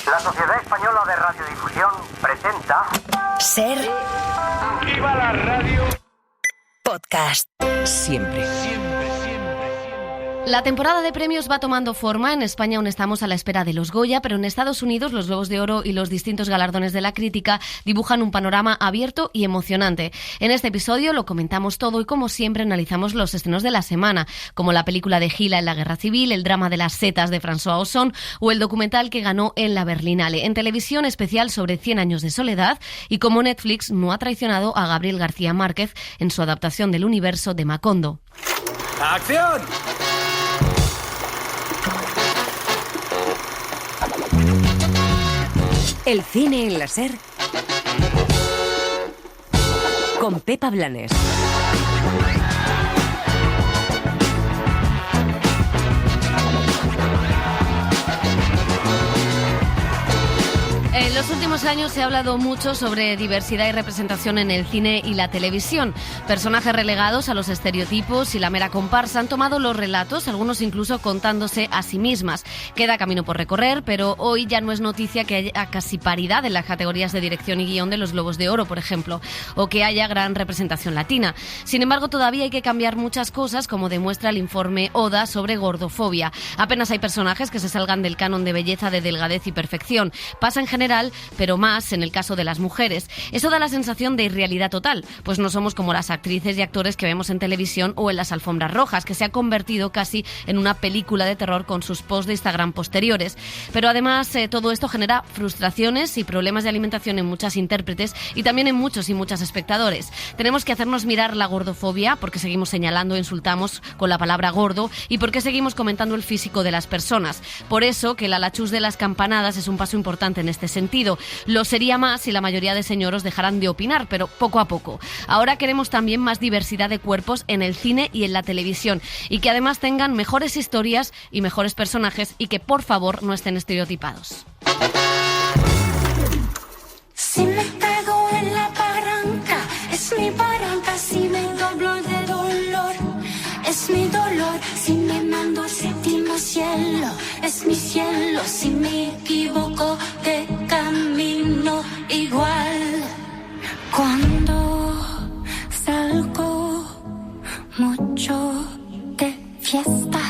La Sociedad Española de Radiodifusión presenta... Ser... ¡Viva la radio! Podcast. Siempre. La temporada de premios va tomando forma. En España aún estamos a la espera de los Goya, pero en Estados Unidos los Globos de Oro y los distintos galardones de la crítica dibujan un panorama abierto y emocionante. En este episodio lo comentamos todo y, como siempre, analizamos los estrenos de la semana, como la película de Gila en la Guerra Civil, el drama de las setas de François Ozon o el documental que ganó en la Berlinale. En televisión, especial sobre 100 años de soledad y cómo Netflix no ha traicionado a Gabriel García Márquez en su adaptación del universo de Macondo. ¡Acción! El cine en la Ser con Pepa Blanes. En los últimos años se ha hablado mucho sobre diversidad y representación en el cine y la televisión. Personajes relegados a los estereotipos y la mera comparsa han tomado los relatos, algunos incluso contándose a sí mismas. Queda camino por recorrer, pero hoy ya no es noticia que haya casi paridad en las categorías de dirección y guión de los Globos de Oro, por ejemplo, o que haya gran representación latina. Sin embargo, todavía hay que cambiar muchas cosas, como demuestra el informe ODA sobre gordofobia. Apenas hay personajes que se salgan del canon de belleza, de delgadez y perfección. Pasa en general, pero más en el caso de las mujeres. Eso da la sensación de irrealidad total, pues no somos como las actrices y actores que vemos en televisión o en las alfombras rojas, que se ha convertido casi en una película de terror con sus posts de Instagram posteriores. Pero además todo esto genera frustraciones y problemas de alimentación en muchas intérpretes y también en muchos y muchas espectadores. Tenemos que hacernos mirar la gordofobia, porque seguimos señalando e insultamos con la palabra gordo, y porque seguimos comentando el físico de las personas. Por eso que la lachus de las campanadas es un paso importante en este sentido. Lo sería más si la mayoría de señoros dejaran de opinar, pero poco a poco. Ahora queremos también más diversidad de cuerpos en el cine y en la televisión, y que además tengan mejores historias y mejores personajes, y que por favor no estén estereotipados. Si me pego en la barranca, es mi barranca. Si me doblo de dolor, es mi dolor. Si me mando al séptimo cielo, es mi cielo. Si me equivoco de camino, igual. Cuando salgo mucho de fiesta,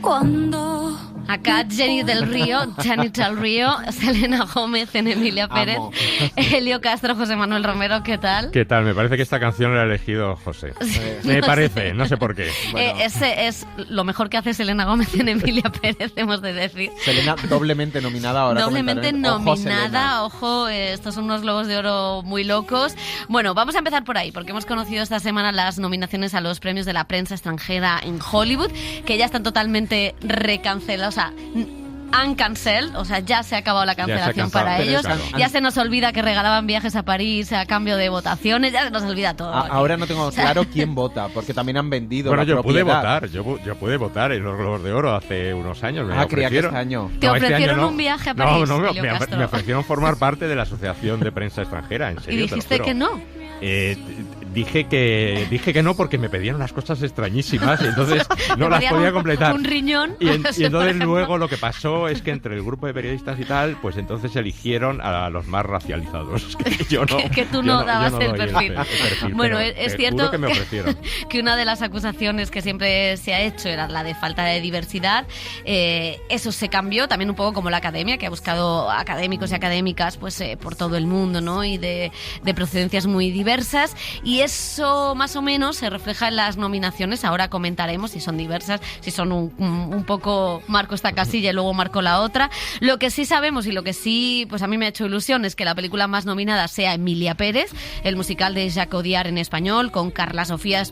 cuando... Acá Jenny del Río, Selena Gómez, Emilia Pérez, Helio Castro, José Manuel Romero, ¿qué tal? ¿Qué tal? Me parece que esta canción la ha elegido José. Me parece, no sé por qué. Bueno. Ese es lo mejor que hace Selena Gómez en Emilia Pérez, hemos de decir. Selena doblemente nominada ahora. Doblemente nominada, ojo, estos son unos Globos de Oro muy locos. Bueno, vamos a empezar por ahí, porque hemos conocido esta semana las nominaciones a los premios de la prensa extranjera en Hollywood, que ya están totalmente recancelados. O sea, uncancelled, o sea, ya se ha acabado la cancelación para ellos. Ya se nos olvida que regalaban viajes a París a cambio de votaciones, ya se nos olvida todo. Ahora no tengo claro quién vota, porque también han vendido bueno, la yo propiedad. Yo pude votar en los Globos de Oro hace unos años. Creía que este año. ¿Te ofrecieron este año un viaje a París? No, me ofrecieron formar parte de la Asociación de Prensa Extranjera, en serio. ¿Y dijiste que no? Dije que no, porque me pedían unas cosas extrañísimas y entonces no las podía completar. Un riñón. Y entonces luego lo que pasó es que entre el grupo de periodistas y tal, pues entonces eligieron a los más racializados. Que yo no. Que tú no dabas el perfil. Bueno, es cierto que me ofrecieron. Que una de las acusaciones que siempre se ha hecho era la de falta de diversidad. Eso se cambió también un poco, como la academia, que ha buscado académicos y académicas pues por todo el mundo, ¿no? Y de procedencias muy diversas. Y eso más o menos se refleja en las nominaciones. Ahora comentaremos si son diversas, si son un poco marco esta casilla y luego marco la otra. Lo que sí sabemos y lo que sí pues a mí me ha hecho ilusión es que la película más nominada sea Emilia Pérez, el musical de Jacques Audiard en español, con Carla Sofía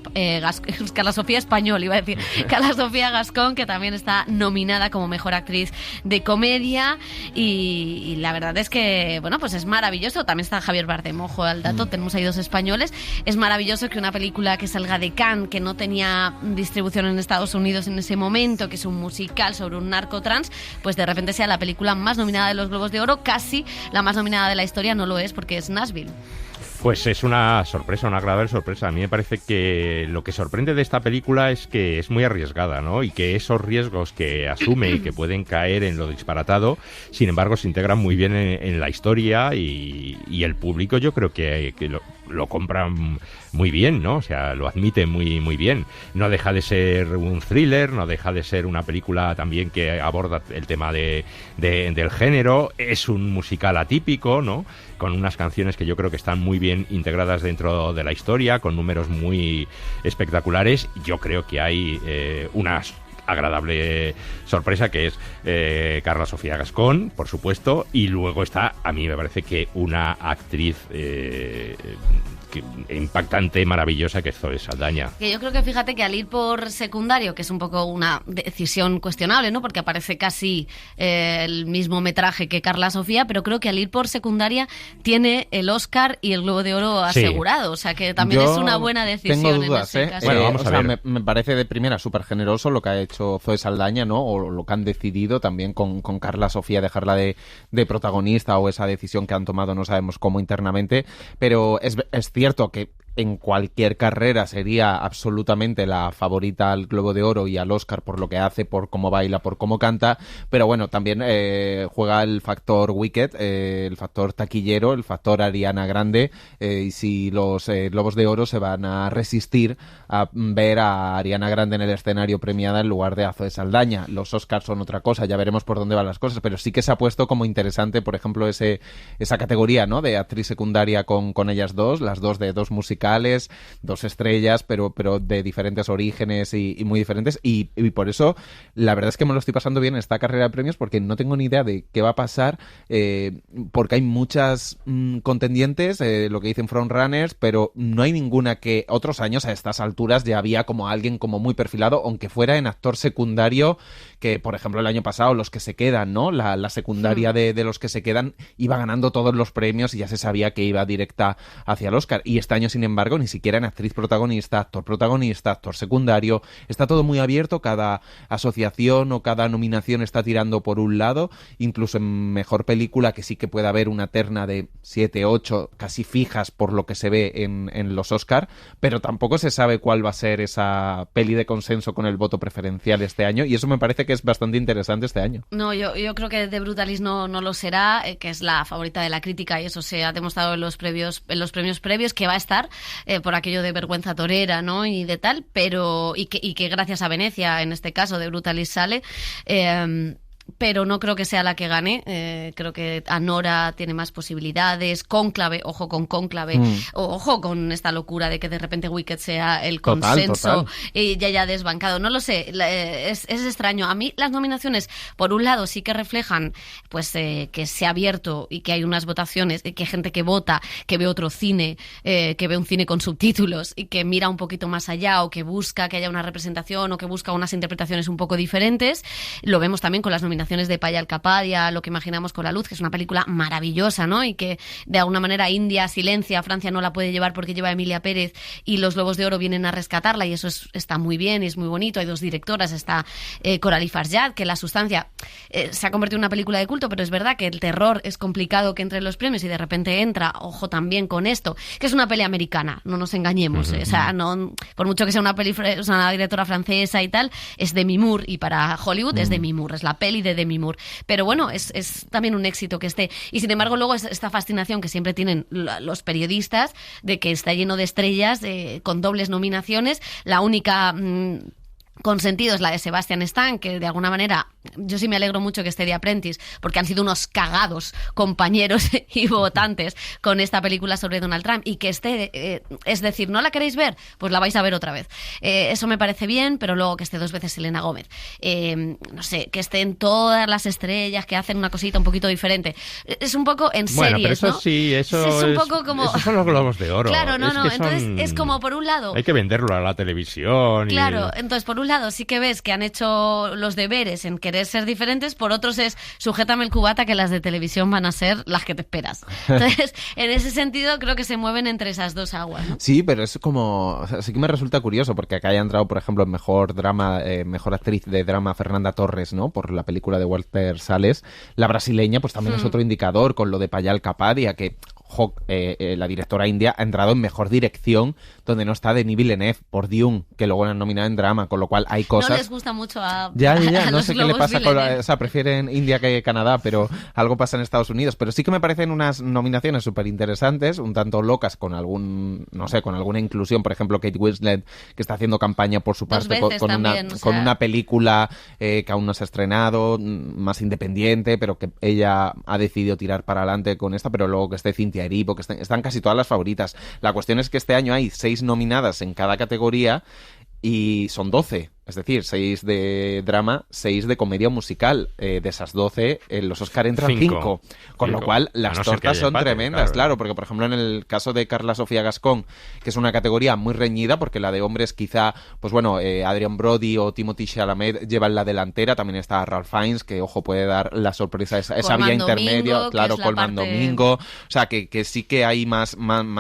Español, iba a decir, Carla Sofía Gascón, que también está nominada como mejor actriz de comedia. Y la verdad es que, bueno, pues es maravilloso. También está Javier Bardem, ojo al dato, tenemos ahí dos españoles. Es maravilloso que una película que salga de Cannes, que no tenía distribución en Estados Unidos en ese momento, que es un musical sobre un narcotrans, pues de repente sea la película más nominada de los Globos de Oro. Casi la más nominada de la historia no lo es, porque es Nashville. Pues es una sorpresa, una agradable sorpresa. A mí me parece que lo que sorprende de esta película es que es muy arriesgada, ¿no? Y que esos riesgos que asume y que pueden caer en lo disparatado, sin embargo, se integran muy bien en la historia y el público yo creo que lo compran muy bien, ¿no? O sea, lo admite muy, muy bien. No deja de ser un thriller, no deja de ser una película también que aborda el tema del género. Es un musical atípico, ¿no? Con unas canciones que yo creo que están muy bien integradas dentro de la historia, con números muy espectaculares. Yo creo que hay una agradable sorpresa que es Carla Sofía Gascón, por supuesto, y luego está, a mí me parece que una actriz impactante, maravillosa, que es Zoe Saldaña. Que yo creo que fíjate que al ir por secundario, que es un poco una decisión cuestionable, ¿no? Porque aparece casi el mismo metraje que Carla Sofía, pero creo que al ir por secundaria tiene el Oscar y el Globo de Oro asegurado, o sea que también es una buena decisión. Tengo dudas, en ese caso. Bueno, vamos a ver. Me parece de primera súper generoso lo que ha hecho Zoe Saldaña, ¿no? O lo que han decidido también con Carla Sofía, dejarla de protagonista, o esa decisión que han tomado, no sabemos cómo internamente, pero es cierto que en cualquier carrera sería absolutamente la favorita al Globo de Oro y al Oscar por lo que hace, por cómo baila, por cómo canta, pero bueno, también juega el factor Wicked, el factor taquillero, el factor Ariana Grande, y si los Globos de Oro se van a resistir a ver a Ariana Grande en el escenario premiada en lugar de a Zoe Saldaña. Los Oscars son otra cosa, ya veremos por dónde van las cosas, pero sí que se ha puesto como interesante, por ejemplo, esa categoría, ¿no? De actriz secundaria con ellas dos, las dos de dos musicales, dos estrellas, pero de diferentes orígenes y muy diferentes, y por eso la verdad es que me lo estoy pasando bien en esta carrera de premios, porque no tengo ni idea de qué va a pasar, porque hay muchas contendientes, lo que dicen frontrunners, pero no hay ninguna que otros años a estas alturas ya había como alguien como muy perfilado, aunque fuera en actor secundario, que por ejemplo el año pasado Los que se quedan, ¿no? La secundaria de Los que se quedan iba ganando todos los premios y ya se sabía que iba directa hacia el Oscar, y este año sin embargo ni siquiera en actriz protagonista, actor secundario, está todo muy abierto, cada asociación o cada nominación está tirando por un lado, incluso en mejor película, que sí que puede haber una terna de 7, 8 casi fijas por lo que se ve en los Oscar, pero tampoco se sabe cuál va a ser esa peli de consenso con el voto preferencial este año, y eso me parece que es bastante interesante este año. No, yo creo que The Brutalist no lo será, que es la favorita de la crítica, y eso se ha demostrado en los premios previos, que va a estar por aquello de vergüenza torera, ¿no? Y de tal, pero y que gracias a Venecia, en este caso, The Brutalist sale. Pero no creo que sea la que gane. Creo que Anora tiene más posibilidades. Cónclave, ojo con Cónclave, ojo con esta locura de que de repente Wicked sea el consenso y ya haya desbancado. No lo sé, es extraño. A mí las nominaciones, por un lado, sí que reflejan pues que se ha abierto y que hay unas votaciones, que hay gente que vota, que ve otro cine, que ve un cine con subtítulos y que mira un poquito más allá, o que busca que haya una representación, o que busca unas interpretaciones un poco diferentes. Lo vemos también con las nominaciones de Paya Alcapadia, Lo que imaginamos con la luz, que es una película maravillosa, ¿no? Y que de alguna manera India silencia, Francia no la puede llevar porque lleva a Emilia Pérez y los Globos de Oro vienen a rescatarla, y eso está muy bien y es muy bonito. Hay dos directoras, está Coralie Farjad, que La sustancia se ha convertido en una película de culto, pero es verdad que el terror es complicado que entre en los premios, y de repente entra, ojo también con esto, que es una peli americana, no nos engañemos, o sea, no, por mucho que sea una directora francesa y tal, es Demi Moore, y para Hollywood es Demi Moore, es la peli de Demi Moore, pero bueno, es también un éxito que esté, y sin embargo luego esta fascinación que siempre tienen los periodistas de que está lleno de estrellas con dobles nominaciones. La única consentido es la de Sebastian Stan, que de alguna manera yo sí me alegro mucho que esté The Apprentice, porque han sido unos cagados compañeros y votantes con esta película sobre Donald Trump, y que esté, es decir, ¿no la queréis ver? Pues la vais a ver otra vez. Eso me parece bien, pero luego que esté 2 veces Selena Gómez, no sé, que estén todas las estrellas que hacen una cosita un poquito diferente. Es un poco en series, bueno, pero eso ¿no? Sí, eso es un poco como... Esos son los Globos de Oro. Claro, entonces es como por un lado... Hay que venderlo a la televisión. Claro, entonces por un lado sí que ves que han hecho los deberes en querer ser diferentes, por otros es sujétame el cubata, que las de televisión van a ser las que te esperas. Entonces, en ese sentido creo que se mueven entre esas dos aguas, ¿no? Sí, pero es como... O sea, sí que me resulta curioso, porque acá haya entrado, por ejemplo, en mejor drama, mejor actriz de drama Fernanda Torres, ¿no? Por la película de Walter Sales. La brasileña, pues también es otro indicador, con lo de Paya Alcapadia, que... la directora india, ha entrado en mejor dirección, donde no está Denis Villeneuve por Dune, que luego la han nominado en drama, con lo cual hay cosas... No les gusta mucho a no los sé qué le globos pasa Villeneuve. o sea, prefieren India que Canadá, pero algo pasa en Estados Unidos. Pero sí que me parecen unas nominaciones súper interesantes, un tanto locas, con alguna inclusión. Por ejemplo, Kate Winslet, que está haciendo campaña por su parte con una película que aún no se ha estrenado, más independiente, pero que ella ha decidido tirar para adelante con esta, pero luego que esté Cynthia Erivo, que están casi todas las favoritas. La cuestión es que este año hay 6 nominadas en cada categoría y son 12. Es decir, 6 de drama, 6 de comedia musical. De esas 12, en los Oscar entran 5. Con lo cual, las tortas son tremendas, claro. Porque, por ejemplo, en el caso de Carla Sofía Gascón, que es una categoría muy reñida, porque la de hombres quizá, Adrian Brody o Timothée Chalamet llevan la delantera. También está Ralph Fiennes, que, ojo, puede dar la sorpresa, esa vía intermedia. Claro, Colman Domingo. O sea, que sí que hay más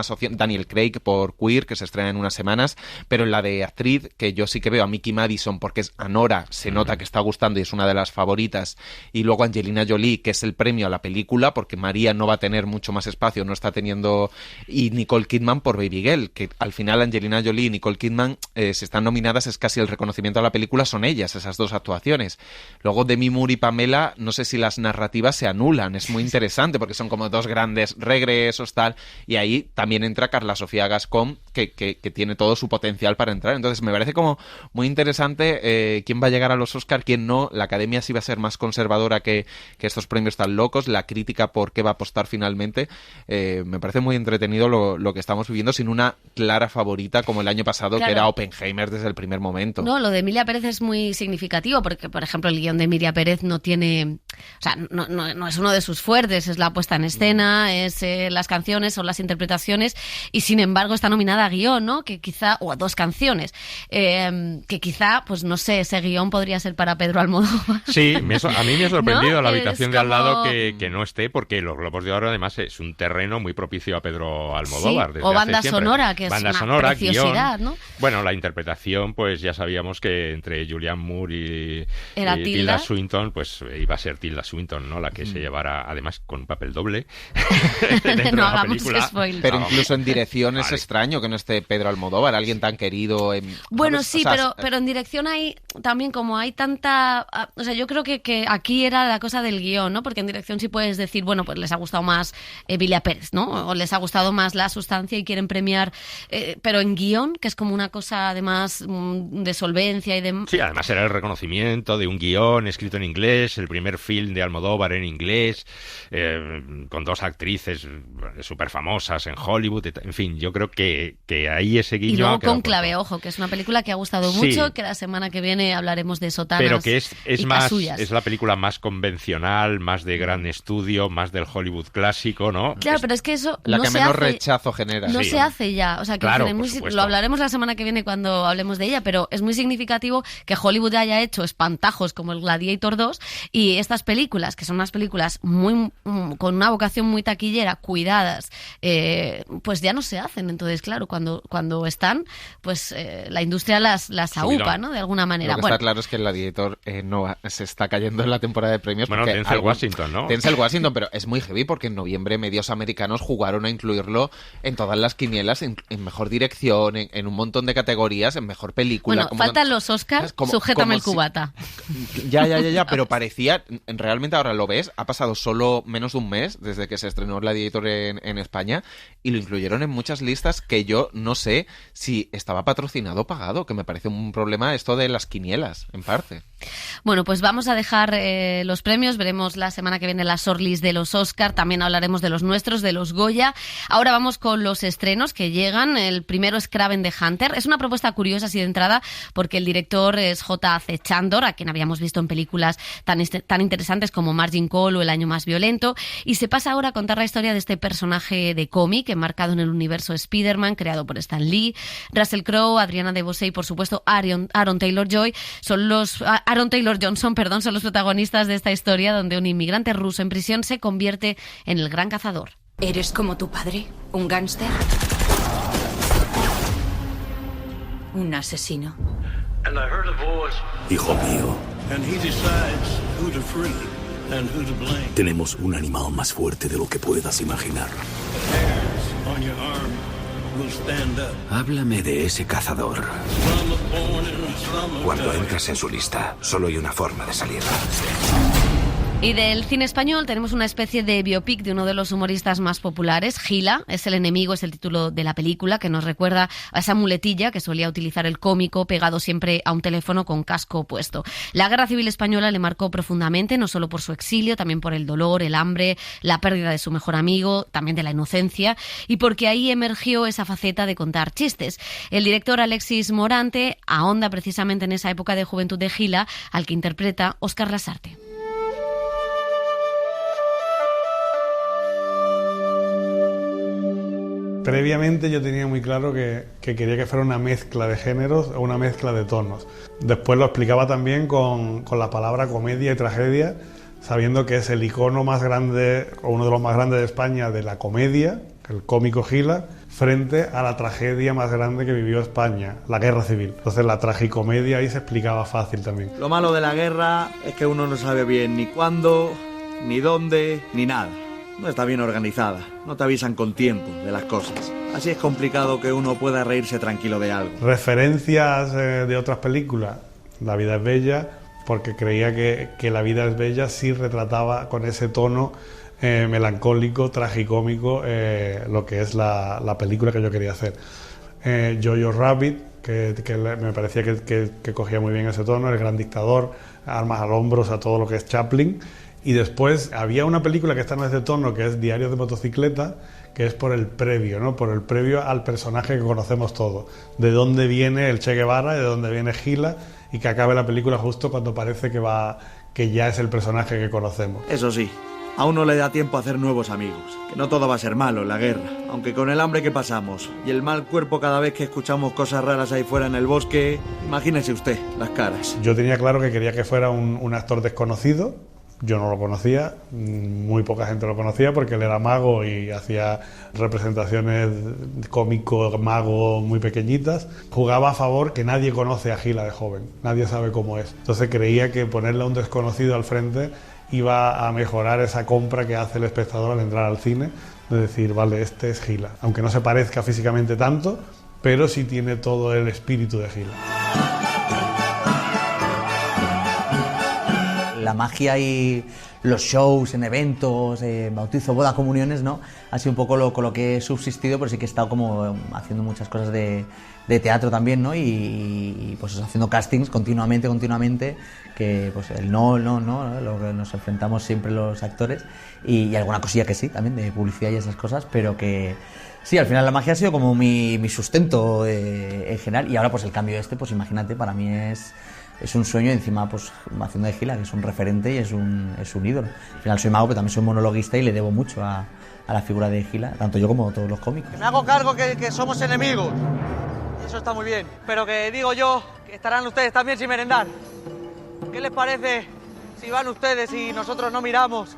opción. Daniel Craig por Queer, que se estrena en unas semanas. Pero en la de actriz, que yo sí que veo a Mickey Madison, porque es Anora, se nota que está gustando y es una de las favoritas, y luego Angelina Jolie, que es el premio a la película, porque María no va a tener mucho más espacio, no está teniendo, y Nicole Kidman por Baby Girl, que al final Angelina Jolie y Nicole Kidman, si están nominadas, es casi el reconocimiento a la película, son ellas, esas dos actuaciones. Luego Demi Moore y Pamela, no sé si las narrativas se anulan, es muy interesante, porque son como dos grandes regresos, tal, y ahí también entra Carla Sofía Gascón, que tiene todo su potencial para entrar. Entonces me parece como muy interesante quién va a llegar a los Oscar, quién no. La Academia sí va a ser más conservadora que estos premios tan locos. La crítica por qué va a apostar finalmente. Me parece muy entretenido lo que estamos viviendo, sin una clara favorita como el año pasado, claro, que era Oppenheimer desde el primer momento. No, lo de Emilia Pérez es muy significativo porque, por ejemplo, el guión de Emilia Pérez no tiene... O sea, no es uno de sus fuertes, es la puesta en escena, es las canciones, son las interpretaciones, y sin embargo está nominada a guión, ¿no? Que quizá, o a 2 canciones, que quizá, pues no sé, ese guión podría ser para Pedro Almodóvar. Sí, a mí me ha sorprendido, ¿no? La habitación de al lado como... que no esté, porque los Globos de Oro además es un terreno muy propicio a Pedro Almodóvar. Sí, o banda sonora, que banda es una sonora, preciosidad, guión. ¿no? Bueno, la interpretación, pues ya sabíamos que entre Julianne Moore y Tilda Swinton, pues iba a ser Tilda Swinton, ¿no? La que se llevara, además, con un papel doble dentro no de la hagamos película. spoiler. Pero incluso en dirección es extraño que no esté Pedro Almodóvar, alguien tan querido. Bueno, ¿sabes? sí, o sea, pero en dirección hay también, como hay tanta... O sea, yo creo que aquí era la cosa del guión, ¿no? Porque en dirección sí puedes decir, bueno, pues les ha gustado más Emilia Pérez, ¿no? O les ha gustado más la sustancia y quieren premiar... pero en guión, que es como una cosa además de solvencia y de... Sí, además era el reconocimiento de un guión escrito en inglés, el primer film de Almodóvar en inglés, con 2 actrices súper famosas en Hollywood. En fin, yo creo que ahí ese guiño... Y luego Cónclave, Cónclave, ojo, que es una película que ha gustado mucho, que la semana que viene hablaremos de Sotanas. Pero que es más, Casullas. es la película más convencional, más de gran estudio, más del Hollywood clásico, ¿no? Claro, pero es que eso la no que se menos hace, rechazo genera. no Sí. se hace ya. O sea, que Claro, es por muy, supuesto. lo hablaremos la semana que viene cuando hablemos de ella, pero es muy significativo que Hollywood haya hecho espantajos como el Gladiator 2 y estas películas, que son unas películas muy con una vocación muy taquillera, cuidadas, pues ya no se hacen. Entonces, claro, cuando están, pues la industria las aúpa, ¿no? De alguna manera. Lo que está claro es que el Gladiator se está cayendo en la temporada de premios. Bueno, Denzel Washington, ¿no? Denzel Washington, pero es muy heavy porque en noviembre medios americanos jugaron a incluirlo en todas las quinielas, en mejor dirección, en un montón de categorías, en mejor película. Bueno, faltan los Oscars, sujétame el cubata. Ya, pero parecía, realmente ahora lo ves, ha pasado solo menos de un mes desde que se estrenó Gladiator en España y lo incluyeron en muchas listas que yo no sé si estaba patrocinado o pagado, que me parece un problema esto de las quinielas, en parte. Bueno, pues vamos a dejar los premios, veremos la semana que viene la shortlist de los Oscar, también hablaremos de los nuestros, de los Goya. Ahora vamos con los estrenos que llegan. El primero es Kraven the Hunter. Es una propuesta curiosa así de entrada porque el director es J.C. Chandor, a quien habíamos visto en películas tan interesantes como Margin Call o El año más violento, y se pasa ahora a contar la historia de este personaje de cómic enmarcado en el universo Spider-Man, creado por Stan Lee. Russell Crowe, Adriana DeBose y por supuesto Aaron Taylor-Johnson son los protagonistas de esta historia donde un inmigrante ruso en prisión se convierte en el gran cazador. ¿Eres como tu padre? ¿Un gángster? ¿Un asesino? And I heard a voice. Hijo mío, And he decides who to free. Tenemos un animal más fuerte de lo que puedas imaginar. Háblame de ese cazador. Cuando entras en su lista, solo hay una forma de salir. Y del cine español tenemos una especie de biopic de uno de los humoristas más populares, Gila, es el enemigo, es el título de la película, que nos recuerda a esa muletilla que solía utilizar el cómico pegado siempre a un teléfono con casco puesto. La Guerra Civil Española le marcó profundamente, no solo por su exilio, también por el dolor, el hambre, la pérdida de su mejor amigo, también de la inocencia, y porque ahí emergió esa faceta de contar chistes. El director Alexis Morante ahonda precisamente en esa época de juventud de Gila, al que interpreta Óscar Lasarte. Previamente yo tenía muy claro que quería que fuera una mezcla de géneros o una mezcla de tonos. Después lo explicaba también con la palabra comedia y tragedia, sabiendo que es el icono más grande o uno de los más grandes de España de la comedia, el cómico Gila, frente a la tragedia más grande que vivió España, la Guerra Civil. Entonces la tragicomedia ahí se explicaba fácil también. Lo malo de la guerra es que uno no sabe bien ni cuándo, ni dónde, ni nada. No está bien organizada, no te avisan con tiempo de las cosas. Así es complicado que uno pueda reírse tranquilo de algo. Referencias de otras películas, La vida es bella, porque creía que La vida es bella sí retrataba con ese tono melancólico, tragicómico, lo que es la película que yo quería hacer. Jojo Rabbit, que me parecía que cogía muy bien ese tono, El gran dictador, Armas al hombro, o sea, todo lo que es Chaplin. Y después había una película que está en ese tono, que es Diarios de motocicleta, que es por el previo, ¿no? Por el previo al personaje que conocemos todos. De dónde viene el Che Guevara, de dónde viene Gila, y que acabe la película justo cuando parece que ya es el personaje que conocemos. Eso sí, a uno le da tiempo a hacer nuevos amigos, que no todo va a ser malo en la guerra. Aunque con el hambre que pasamos y el mal cuerpo cada vez que escuchamos cosas raras ahí fuera en el bosque, imagínese usted las caras. Yo tenía claro que quería que fuera un actor desconocido. Yo no lo conocía, muy poca gente lo conocía porque él era mago y hacía representaciones cómico, mago muy pequeñitas. Jugaba a favor que nadie conoce a Gila de joven, nadie sabe cómo es. Entonces creía que ponerle a un desconocido al frente iba a mejorar esa compra que hace el espectador al entrar al cine, de decir, vale, este es Gila. Aunque no se parezca físicamente tanto, pero sí tiene todo el espíritu de Gila. La magia y los shows en eventos, bautizo, boda, comuniones, ¿no? Ha sido un poco con lo que he subsistido, pero sí que he estado como haciendo muchas cosas de teatro también, ¿no? Y pues haciendo castings continuamente, que pues el no, lo que nos enfrentamos siempre los actores, y alguna cosilla que sí, también de publicidad y esas cosas, pero que sí, al final la magia ha sido como mi sustento en general, y ahora pues el cambio pues imagínate, para mí es un sueño, encima pues haciendo de Gila, que es un referente y es un ídolo. Al final soy mago, pero también soy monologuista y le debo mucho a la figura de Gila, tanto yo como todos los cómicos. Me hago cargo que somos enemigos, y eso está muy bien, pero que digo yo que estarán ustedes también sin merendar. ¿Qué les parece si van ustedes y nosotros no miramos?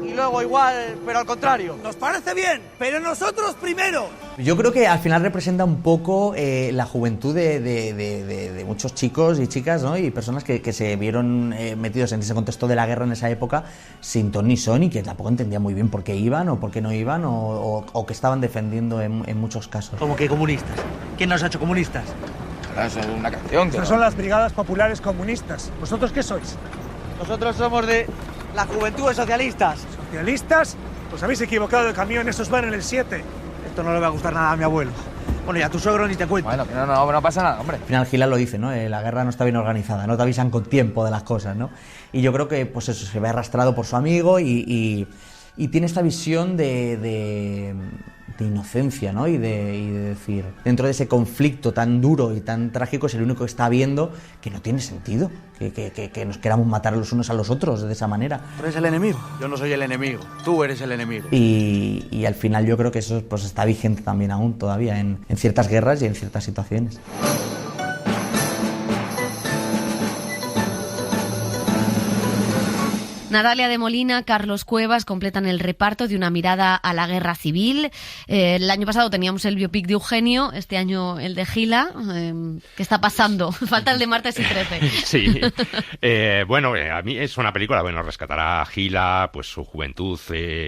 Y luego igual, pero al contrario. Nos parece bien, pero nosotros primero. Yo creo que al final representa un poco la juventud de muchos chicos y chicas, ¿no? Y personas que se vieron metidos en ese contexto de la guerra en esa época sin ton ni son, y que tampoco entendían muy bien por qué iban o por qué no iban o qué estaban defendiendo en muchos casos. ¿Cómo que comunistas? ¿Quién nos ha hecho comunistas? Claro, eso es una canción. Estas son las Brigadas Populares Comunistas. ¿Vosotros qué sois? Nosotros somos de las Juventudes Socialistas. ¿Socialistas? Pues habéis equivocado de camión, esos van en el 7. Esto no le va a gustar nada a mi abuelo. Bueno, y a tu suegro ni te cuento. Bueno, que no pasa nada, hombre. Al final Gila lo dice, ¿no? La guerra no está bien organizada, no te avisan con tiempo de las cosas, ¿no? Y yo creo que, pues eso, se ve arrastrado por su amigo y tiene esta visión de inocencia, ¿no? Y de decir, dentro de ese conflicto tan duro y tan trágico, es el único que está viendo que no tiene sentido, que nos queramos matar los unos a los otros de esa manera. ¿Tú eres el enemigo? Yo no soy el enemigo, tú eres el enemigo. Y al final yo creo que eso pues está vigente también aún todavía en ciertas guerras y en ciertas situaciones. Natalia de Molina, Carlos Cuevas completan el reparto de Una mirada a la guerra civil. El año pasado teníamos el biopic de Eugenio, este año el de Gila. ¿Qué está pasando? Falta el de Martes y 13. Sí. Bueno, a mí es una película, bueno, rescatará a Gila, pues su juventud,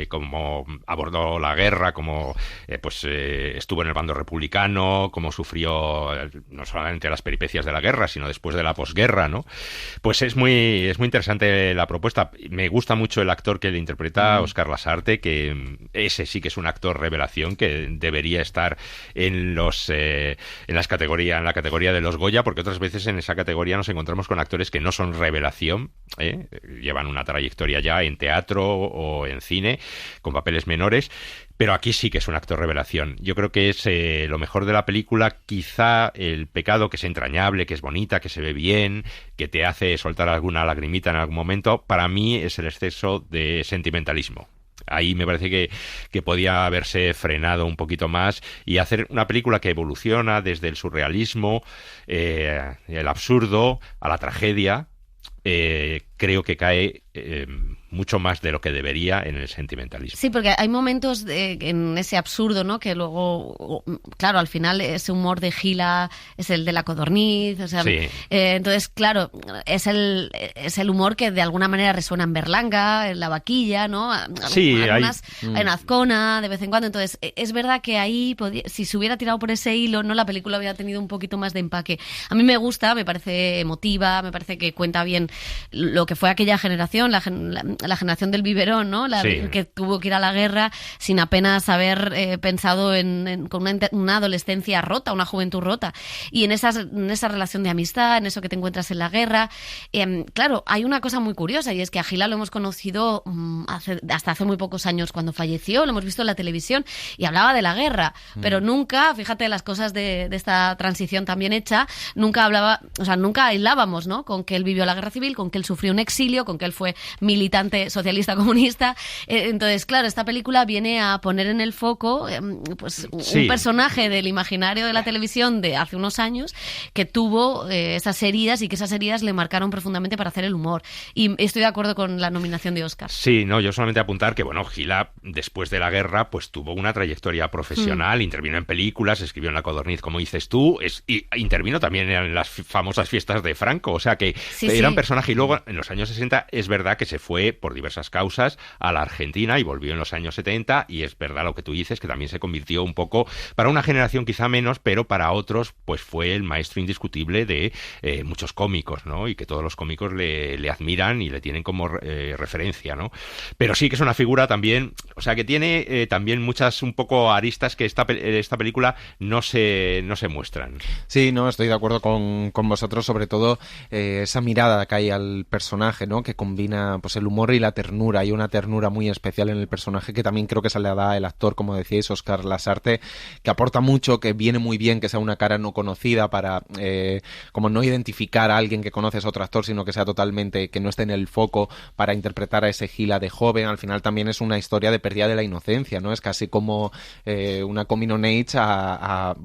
cómo abordó la guerra, cómo estuvo en el bando republicano, cómo sufrió no solamente las peripecias de la guerra, sino después de la posguerra, ¿no? Pues es muy interesante la propuesta. Me gusta mucho el actor que le interpreta, Óscar Lasarte, que ese sí que es un actor revelación que debería estar en la categoría de los Goya, porque otras veces en esa categoría nos encontramos con actores que no son revelación, llevan una trayectoria ya en teatro o en cine, con papeles menores, pero aquí sí que es un actor revelación. Yo creo que es lo mejor de la película, quizá el pecado, que es entrañable, que es bonita, que se ve bien, que te hace soltar alguna lagrimita en algún momento, para mí es el exceso de sentimentalismo. Ahí me parece que podía haberse frenado un poquito más y hacer una película que evoluciona desde el surrealismo, el absurdo, a la tragedia. Creo que cae mucho más de lo que debería en el sentimentalismo. Sí, porque hay momentos en ese absurdo, ¿no? Que luego, claro, al final ese humor de Gila es el de la codorniz, o sea, sí. Entonces, claro, es el humor que de alguna manera resuena en Berlanga, en La Vaquilla, ¿no? Sí, algunas, en Azcona, de vez en cuando. Entonces, es verdad que ahí, si se hubiera tirado por ese hilo, ¿no? La película hubiera tenido un poquito más de empaque. A mí me gusta, me parece emotiva, me parece que cuenta bien lo que fue aquella generación, la generación del biberón, ¿no? Que tuvo que ir a la guerra sin apenas haber pensado con una adolescencia rota, una juventud rota. Y en esa relación de amistad, en eso que te encuentras en la guerra. Claro, hay una cosa muy curiosa, y es que a Gila lo hemos conocido hasta hace muy pocos años cuando falleció, lo hemos visto en la televisión y hablaba de la guerra, pero nunca, fíjate las cosas de esta transición tan bien hecha, nunca aislábamos, ¿no? Con que él vivió la guerra civil, con que él sufrió un exilio, con que él fue militante socialista comunista. Entonces, claro, esta película viene a poner en el foco un personaje del imaginario de la televisión de hace unos años que tuvo esas heridas y que esas heridas le marcaron profundamente para hacer el humor. Y estoy de acuerdo con la nominación de Óscar. Sí, no, yo solamente apuntar que, bueno, Gila, después de la guerra, pues tuvo una trayectoria profesional, intervino en películas, escribió en La Codorniz, como dices tú, y intervino también en las famosas fiestas de Franco, o sea que era un personaje. Y luego, en los años 60, es verdad que se fue por diversas causas a la Argentina y volvió en los años 70, y es verdad lo que tú dices, que también se convirtió un poco, para una generación quizá menos, pero para otros, pues fue el maestro indiscutible de muchos cómicos, ¿no? Y que todos los cómicos le admiran y le tienen como referencia, ¿no? Pero sí que es una figura también, o sea, que tiene también muchas un poco aristas que esta película no se muestran. Sí, no, estoy de acuerdo con vosotros, sobre todo esa mirada que hay al personaje, ¿no? Que combina pues el humor y la ternura. Hay una ternura muy especial en el personaje que también creo que se le da el actor, como decíais, Óscar Lasarte, que aporta mucho, que viene muy bien que sea una cara no conocida para como no identificar a alguien que conoces a otro actor, sino que sea totalmente, que no esté en el foco para interpretar a ese Gila de joven. Al final también es una historia de pérdida de la inocencia, ¿no? Es casi como una coming on age a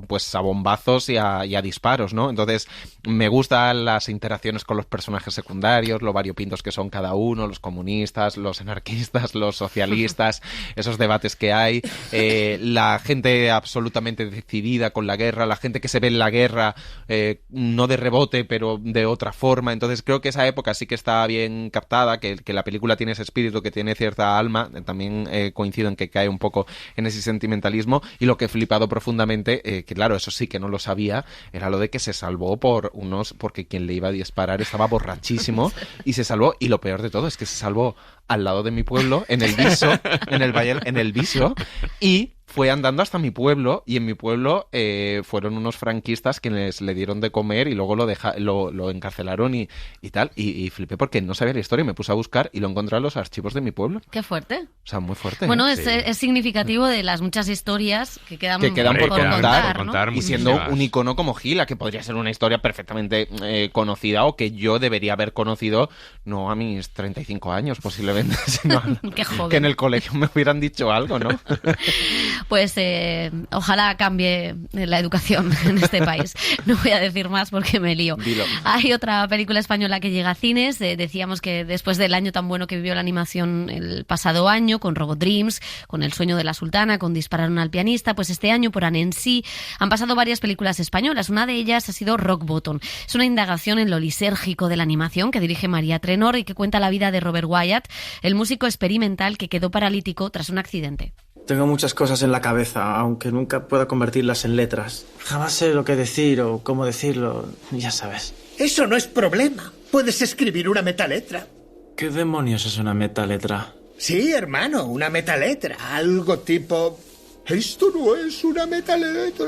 bombazos y a disparos, ¿no? Entonces me gustan las interacciones con los personajes secundarios, lo variopintos que son cada uno, los comunistas, los anarquistas, los socialistas, esos debates que hay, la gente absolutamente decidida con la guerra, la gente que se ve en la guerra no de rebote, pero de otra forma. Entonces creo que esa época sí que está bien captada, que la película tiene ese espíritu, que tiene cierta alma. También coincido en que cae un poco en ese sentimentalismo, y lo que he flipado profundamente, que claro, eso sí que no lo sabía, era lo de que se salvó porque quien le iba a disparar estaba borrachísimo y se salvó, y lo peor de todo es que se salvó al lado de mi pueblo, en el Viso, en el Viso, y fue andando hasta mi pueblo, y en mi pueblo fueron unos franquistas quienes le dieron de comer y luego lo encarcelaron y tal, y flipé porque no sabía la historia, y me puse a buscar y lo encontré en los archivos de mi pueblo. Qué fuerte. O sea, muy fuerte. Bueno, es significativo de las muchas historias que quedan por contar, ¿no? Y siendo un icono como Gila, que podría ser una historia perfectamente conocida, o que yo debería haber conocido, no a mis 35 años posiblemente, sino Qué joven. que en el colegio me hubieran dicho algo, ¿no? Pues ojalá cambie la educación en este país. No voy a decir más porque me lío. Dilo. Hay otra película española que llega a cines. Decíamos que después del año tan bueno que vivió la animación el pasado año, con Robot Dreams, con El sueño de la sultana, con Dispararon al pianista, pues este año por Annecy han pasado varias películas españolas. Una de ellas ha sido Rock Bottom. Es una indagación en lo lisérgico de la animación que dirige María Trenor y que cuenta la vida de Robert Wyatt, el músico experimental que quedó paralítico tras un accidente. Tengo muchas cosas en la cabeza, aunque nunca pueda convertirlas en letras. Jamás sé lo que decir o cómo decirlo, ya sabes. Eso no es problema. Puedes escribir una metaletra. ¿Qué demonios es una metaletra? Sí, hermano, una metaletra. Algo tipo... Esto no es una metaletra.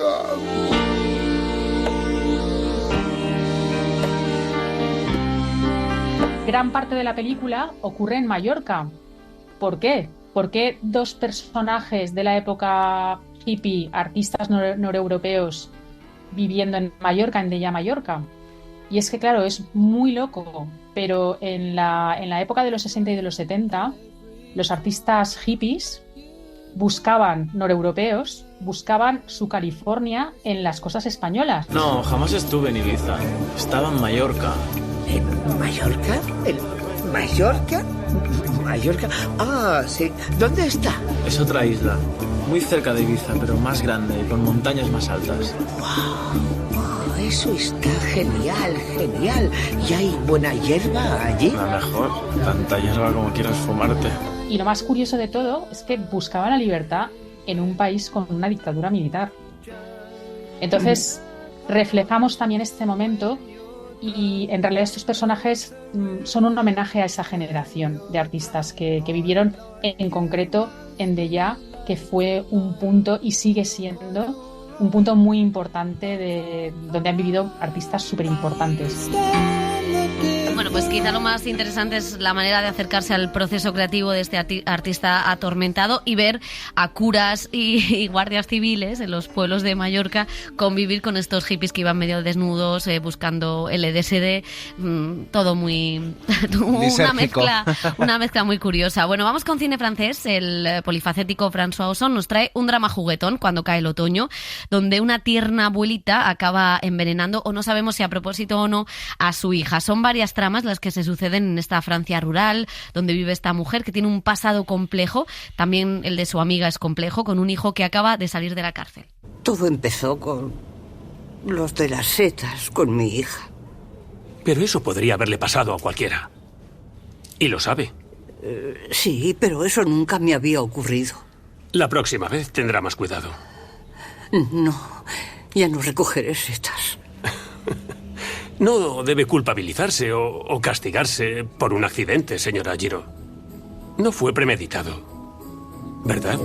Gran parte de la película ocurre en Mallorca. ¿Por qué? ¿Por qué dos personajes de la época hippie, artistas noreuropeos, viviendo en Mallorca, en Della Mallorca? Y es que, claro, es muy loco, pero en la época de los 60 y de los 70, los artistas hippies buscaban, noreuropeos, buscaban su California en las costas españolas. No, jamás estuve en Ibiza. Estaba en Mallorca. ¿En Mallorca? ¿En Mallorca? ¿Mallorca? Ah, sí. ¿Dónde está? Es otra isla, muy cerca de Ibiza, pero más grande y con montañas más altas. Wow, eso está genial, genial. ¿Y hay buena hierba allí? La mejor. Tanta hierba como quieras fumarte. Y lo más curioso de todo es que buscaban la libertad en un país con una dictadura militar. Entonces, reflejamos también este momento y en realidad estos personajes son un homenaje a esa generación de artistas que vivieron en concreto en Della, que fue un punto y sigue siendo un punto muy importante de donde han vivido artistas súper importantes. Bueno, pues quizá lo más interesante es la manera de acercarse al proceso creativo de este artista atormentado y ver a curas y guardias civiles en los pueblos de Mallorca convivir con estos hippies que iban medio desnudos buscando LSD, todo muy... una mezcla muy curiosa. Bueno, vamos con cine francés. El polifacético François Ozon nos trae un drama juguetón, Cuando cae el otoño, donde una tierna abuelita acaba envenenando, o no sabemos si a propósito o no, a su hija. Son varias tramas las que se suceden en esta Francia rural, donde vive esta mujer que tiene un pasado complejo. También el de su amiga es complejo, con un hijo que acaba de salir de la cárcel. Todo empezó con los de las setas, con mi hija. Pero eso podría haberle pasado a cualquiera. Y lo sabe. Sí, pero eso nunca me había ocurrido. La próxima vez tendrá más cuidado. No, ya no recogeré setas. No debe culpabilizarse o castigarse por un accidente, señora Giro. No fue premeditado, ¿verdad?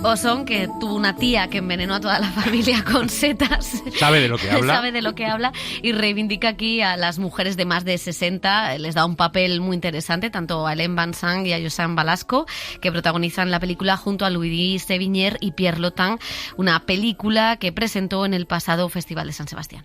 Ozon, que tuvo una tía que envenenó a toda la familia con setas. Sabe de lo que habla. Sabe de lo que habla y reivindica aquí a las mujeres de más de 60. Les da un papel muy interesante, tanto a Hélène Vincent y a Josanne Balasco, que protagonizan la película junto a Louis Sévigné y Pierre Lotin, una película que presentó en el pasado Festival de San Sebastián.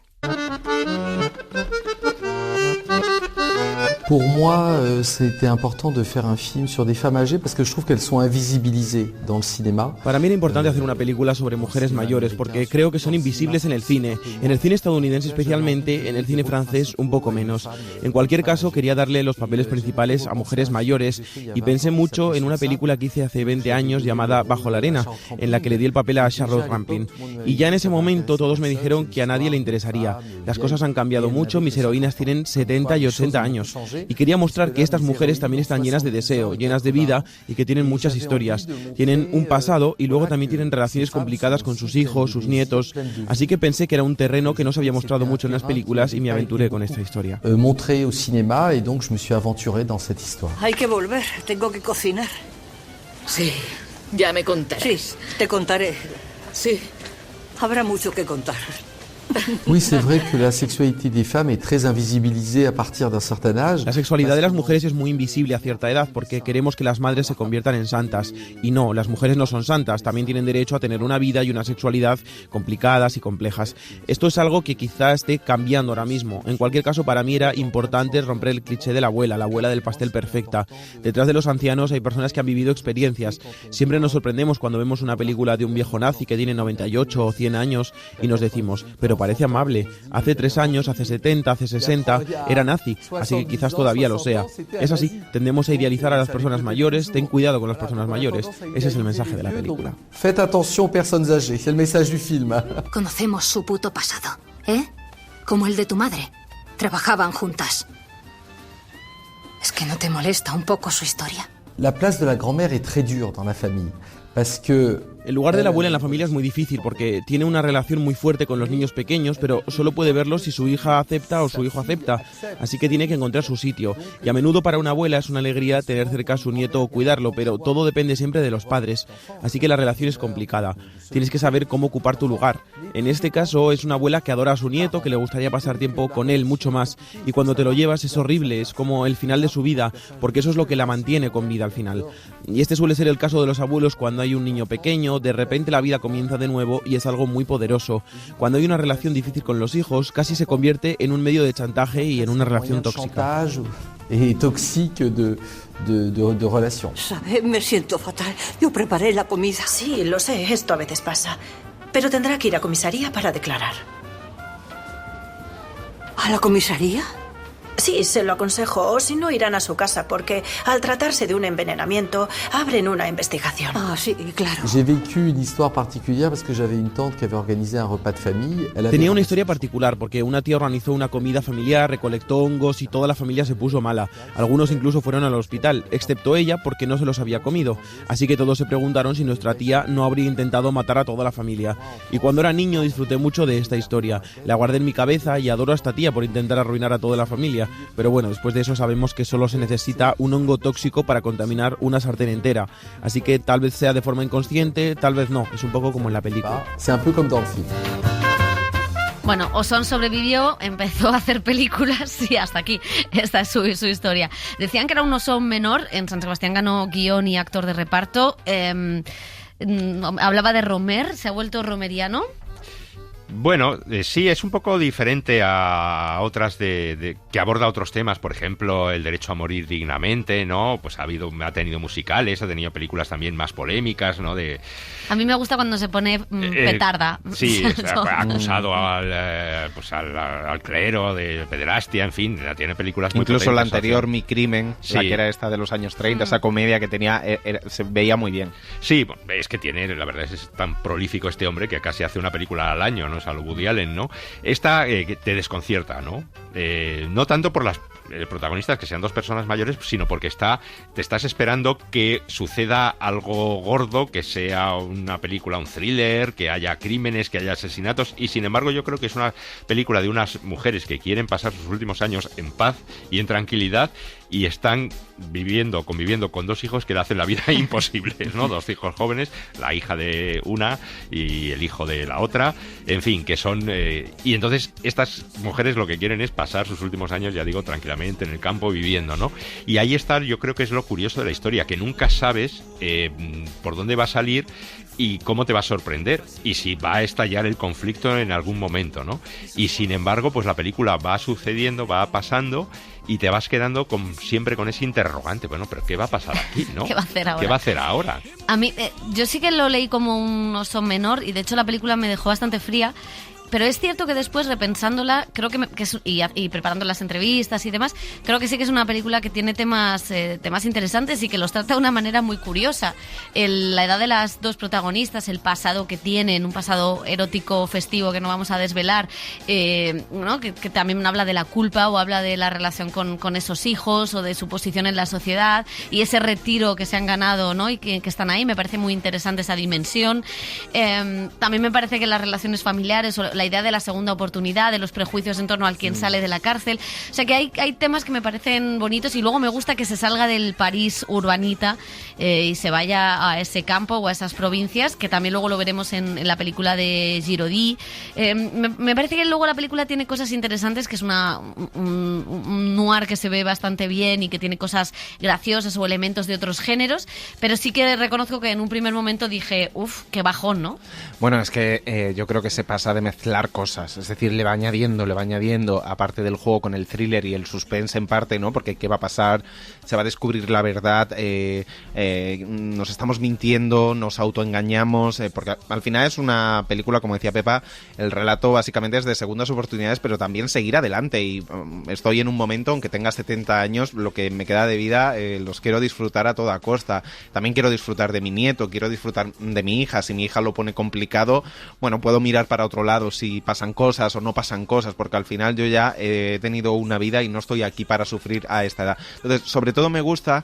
Pour moi, c'était important de faire un film sur des femmes âgées parce que je trouve qu'elles sont invisibilisées dans le cinéma. Para mí era importante hacer una película sobre mujeres mayores porque creo que son invisibles en el cine estadounidense especialmente, en el cine francés un poco menos. En cualquier caso, quería darle los papeles principales a mujeres mayores y pensé mucho en una película que hice hace 20 años llamada Bajo la arena, en la que le di el papel a Charlotte Rampling. Y ya en ese momento todos me dijeron que a nadie le interesaría. Las cosas han cambiado mucho, mis heroínas tienen 70 y 80 años. Y quería mostrar que estas mujeres también están llenas de deseo, llenas de vida y que tienen muchas historias. Tienen un pasado y luego también tienen relaciones complicadas con sus hijos, sus nietos. Así que pensé que era un terreno que no se había mostrado mucho en las películas y me aventuré con esta historia. Montré au cinéma et donc je me suis aventuré dans cette histoire. Hay que volver, tengo que cocinar. Sí, ya me contarás. Sí, te contaré. Sí. Habrá mucho que contar. Oui, c'est vrai que la sexualité des femmes est très invisibilisée à partir d'un certain âge. La sexualidad de las mujeres es muy invisible a cierta edad porque queremos que las madres se conviertan en santas. Y no, las mujeres no son santas, también tienen derecho a tener una vida y una sexualidad complicadas y complejas. Esto es algo que quizá esté cambiando ahora mismo. En cualquier caso, para mí era importante romper el cliché de la abuela del pastel perfecta. Detrás de los ancianos hay personas que han vivido experiencias. Siempre nos sorprendemos cuando vemos una película de un viejo nazi que tiene 98 o 100 años y nos decimos, pero parece amable. Hace 3 años, hace 70, hace 60, era nazi, así que quizás todavía lo sea. Es así, tendemos a idealizar a las personas mayores, ten cuidado con las personas mayores. Ese es el mensaje de la película. Faites attention aux personnes âgées, c'est le message du film. Conocemos su puto pasado, ¿eh? Como el de tu madre. Trabajaban juntas. ¿Es que no te molesta un poco su historia? La place de la grand-mère est très dure dans la famille, parce que El lugar de la abuela en la familia es muy difícil porque tiene una relación muy fuerte con los niños pequeños, pero solo puede verlos si su hija acepta o su hijo acepta, así que tiene que encontrar su sitio. Y a menudo para una abuela es una alegría tener cerca a su nieto o cuidarlo, pero todo depende siempre de los padres, así que la relación es complicada. Tienes que saber cómo ocupar tu lugar. En este caso es una abuela que adora a su nieto, que le gustaría pasar tiempo con él mucho más, y cuando te lo llevas es horrible, es como el final de su vida, porque eso es lo que la mantiene con vida al final. Y este suele ser el caso de los abuelos cuando hay un niño pequeño. De repente la vida comienza de nuevo y es algo muy poderoso. Cuando hay una relación difícil con los hijos, casi se convierte en un medio de chantaje y en una relación tóxica. Y tóxica de relación. ¿Sabe? Me siento fatal. Yo preparé la comida. Sí, lo sé, esto a veces pasa. Pero tendrá que ir a comisaría para declarar. ¿A la comisaría? Sí, se lo aconsejo, o si no irán a su casa, porque al tratarse de un envenenamiento, abren una investigación. Ah, sí, claro. J'ai vécu une histoire particulière parce que j'avais une tante qui avait organisé un repas de famille. Tenía una historia particular porque una tía organizó una comida familiar, recolectó hongos y toda la familia se puso mala. Algunos incluso fueron al hospital, excepto ella porque no se los había comido. Así que todos se preguntaron si nuestra tía no habría intentado matar a toda la familia. Y cuando era niño disfruté mucho de esta historia. La guardé en mi cabeza y adoro a esta tía por intentar arruinar a toda la familia. Pero bueno, después de eso sabemos que solo se necesita un hongo tóxico para contaminar una sartén entera. Así que tal vez sea de forma inconsciente, tal vez no. Es un poco como en la película. C'est un peu comme dans le film. Bueno, Ozon sobrevivió, empezó a hacer películas y hasta aquí. Esta es su historia. Decían que era un Ozon menor. En San Sebastián ganó guión y actor de reparto. Hablaba de Romer, se ha vuelto romeriano. Bueno, sí, es un poco diferente a otras que aborda otros temas, por ejemplo, el derecho a morir dignamente, ¿no? Pues ha tenido musicales, ha tenido películas también más polémicas, ¿no? A mí me gusta cuando se pone petarda. Sí, ha acusado al clero de pederastia, en fin, tiene películas muy incluso la potentes, anterior, Mi Crimen, sí, la que era esta de los años 30, esa comedia que tenía, se veía muy bien. Sí, es que la verdad es tan prolífico este hombre que casi hace una película al año, ¿no? A lo Woody Allen, ¿no? Esta te desconcierta, ¿no? No tanto por las protagonistas, que sean dos personas mayores, sino porque te estás esperando que suceda algo gordo, que sea una película, un thriller, que haya crímenes, que haya asesinatos, y sin embargo yo creo que es una película de unas mujeres que quieren pasar sus últimos años en paz y en tranquilidad, y están conviviendo con dos hijos que le hacen la vida imposible, ¿no? Dos hijos jóvenes, la hija de una y el hijo de la otra, en fin, que son... y entonces estas mujeres lo que quieren es pasar sus últimos años, ya digo, tranquilamente en el campo viviendo, ¿no? Y ahí está, yo creo que es lo curioso de la historia, que nunca sabes por dónde va a salir y cómo te va a sorprender, y si va a estallar el conflicto en algún momento, ¿no? Y sin embargo, pues la película va sucediendo, va pasando, y te vas quedando siempre con ese interrogante. Bueno, pero ¿qué va a pasar aquí, no? ¿Qué va a hacer ahora? ¿Qué va a hacer ahora? A mí, yo sí que lo leí como un Ozon menor, y de hecho la película me dejó bastante fría. Pero es cierto que después, repensándola, creo que y preparando las entrevistas y demás, creo que sí que es una película que tiene temas interesantes y que los trata de una manera muy curiosa. La edad de las dos protagonistas, el pasado que tienen, un pasado erótico festivo que no vamos a desvelar, ¿no? que también habla de la culpa o habla de la relación con esos hijos o de su posición en la sociedad y ese retiro que se han ganado, ¿no? Y que están ahí. Me parece muy interesante esa dimensión. También me parece que las relaciones familiares o la idea de la segunda oportunidad, de los prejuicios en torno al quien sale de la cárcel. O sea que hay temas que me parecen bonitos y luego me gusta que se salga del París urbanita y se vaya a ese campo o a esas provincias, que también luego lo veremos en la película de Giraudy. Me parece que luego la película tiene cosas interesantes, que es un noir que se ve bastante bien y que tiene cosas graciosas o elementos de otros géneros, pero sí que reconozco que en un primer momento dije, uff, qué bajón, ¿no? Bueno, es que yo creo que se pasa de mezclar cosas, es decir, le va añadiendo, aparte del juego, con el thriller y el suspense en parte, ¿no? Porque qué va a pasar, se va a descubrir la verdad, nos estamos mintiendo, nos autoengañamos, porque al final es una película, como decía Pepa, el relato básicamente es de segundas oportunidades, pero también seguir adelante, y estoy en un momento, aunque tenga 70 años, lo que me queda de vida los quiero disfrutar a toda costa. También quiero disfrutar de mi nieto, quiero disfrutar de mi hija. Si mi hija lo pone complicado, bueno, puedo mirar para otro lado si pasan cosas o no pasan cosas, porque al final yo ya he tenido una vida y no estoy aquí para sufrir a esta edad. Entonces, sobre todo me gusta,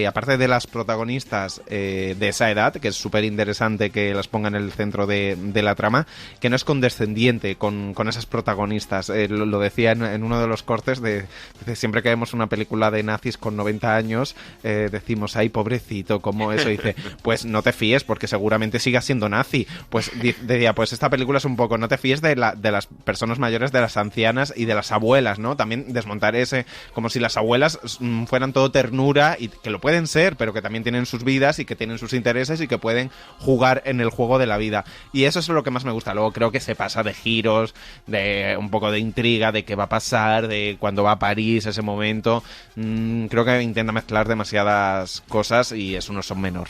aparte de las protagonistas de esa edad, que es súper interesante que las pongan en el centro de la trama, que no es condescendiente con esas protagonistas. Lo decía en uno de los cortes, de siempre que vemos una película de nazis con 90 años, decimos, ay, pobrecito, como eso. Dice, pues no te fíes, porque seguramente sigas siendo nazi. Pues decía, pues esta película es un poco, no te fíes de las personas mayores, de las ancianas y de las abuelas, ¿no? También desmontar ese, como si las abuelas fueran todo ternura, y que lo pueden ser, pero que también tienen sus vidas y que tienen sus intereses y que pueden jugar en el juego de la vida. Y eso es lo que más me gusta. Luego creo que se pasa de giros, de un poco de intriga, de qué va a pasar, de cuando va a París, ese momento. Creo que intenta mezclar demasiadas cosas y es un Oson menor.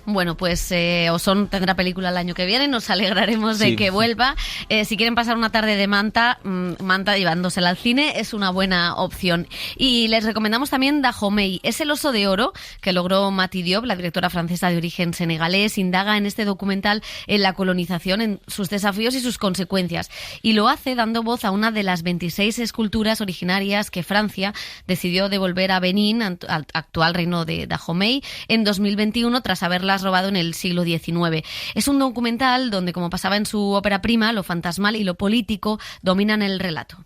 Bueno, pues Oson tendrá película el año que viene, nos alegraremos de que vuelva. Si quieren pasar una tarde de Manta llevándosela al cine, es una buena opción. Y les recomendamos también Dahomey. Es el Oso de Oro que logró Mati Diop, la directora francesa de origen senegalés. Indaga en este documental en la colonización, en sus desafíos y sus consecuencias. Y lo hace dando voz a una de las 26 esculturas originarias que Francia decidió devolver a Benín, al actual reino de Dahomey, en 2021, tras haberlas robado en el siglo XIX. Es un documental donde, como pasaba en su ópera prima, lo fantasmal y lo político dominan el relato.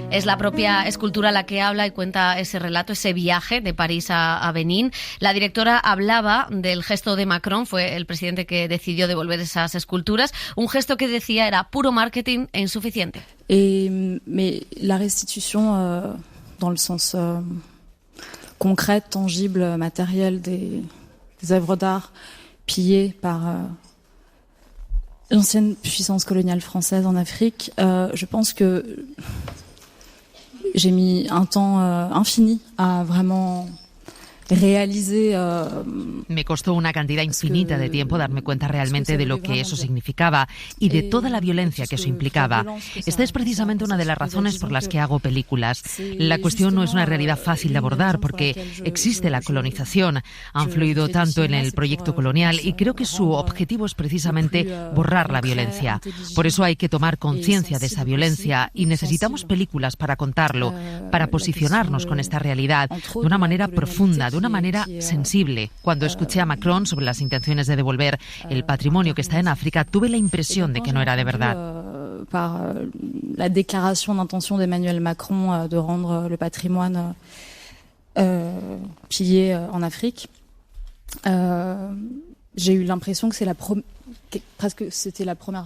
Es la propia escultura la que habla y cuenta ese relato, ese viaje de París a Benín. La directora hablaba del gesto de Macron, fue el presidente que decidió devolver esas esculturas, un gesto que decía era puro marketing e insuficiente. Mais la restitution, dans le sens concret, tangible, matériel des œuvres d'art pillées par l'ancienne puissance coloniale française en Afrique, je pense que j'ai mis un temps infini à vraiment Me costó una cantidad infinita de tiempo darme cuenta realmente de lo que eso significaba y de toda la violencia que eso implicaba. Esta es precisamente una de las razones por las que hago películas. La cuestión no es una realidad fácil de abordar porque existe la colonización. Han fluido tanto en el proyecto colonial y creo que su objetivo es precisamente borrar la violencia. Por eso hay que tomar conciencia de esa violencia y necesitamos películas para contarlo, para posicionarnos con esta realidad de una manera profunda, de una manera sensible. Cuando escuché a Macron sobre las intenciones de devolver el patrimonio que está en África, tuve la impresión de que no era de verdad. Par la déclaration d'intention d'Emmanuel Macron de rendre le patrimoine pillé en Afrique, j'ai eu l'impression que c'est la primera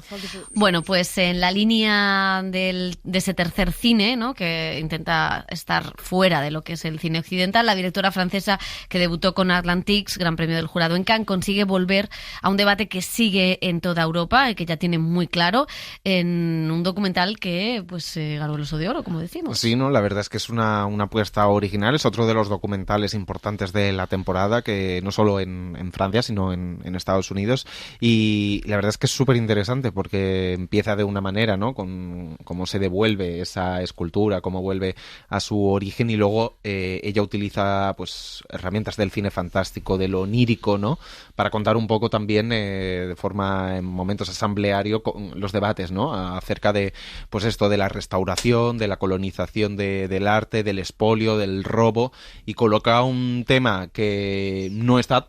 fois que Bueno, pues en la línea de ese tercer cine, ¿no?, que intenta estar fuera de lo que es el cine occidental, la directora francesa que debutó con Atlantics, Gran Premio del Jurado en Cannes, consigue volver a un debate que sigue en toda Europa y que ya tiene muy claro en un documental que pues ganó el Oso de Oro, como decimos. Sí, no, la verdad es que es una apuesta original, es otro de los documentales importantes de la temporada, que no solo en Francia, sino en Estados Unidos, y Y la verdad es que es súper interesante porque empieza de una manera, ¿no? Con cómo se devuelve esa escultura, cómo vuelve a su origen, y luego ella utiliza pues herramientas del cine fantástico, de lo onírico, ¿no? Para contar un poco también de forma, en momentos asambleario, con los debates, ¿no? Acerca de pues esto de la restauración, de la colonización del arte, del expolio, del robo, y coloca un tema que no está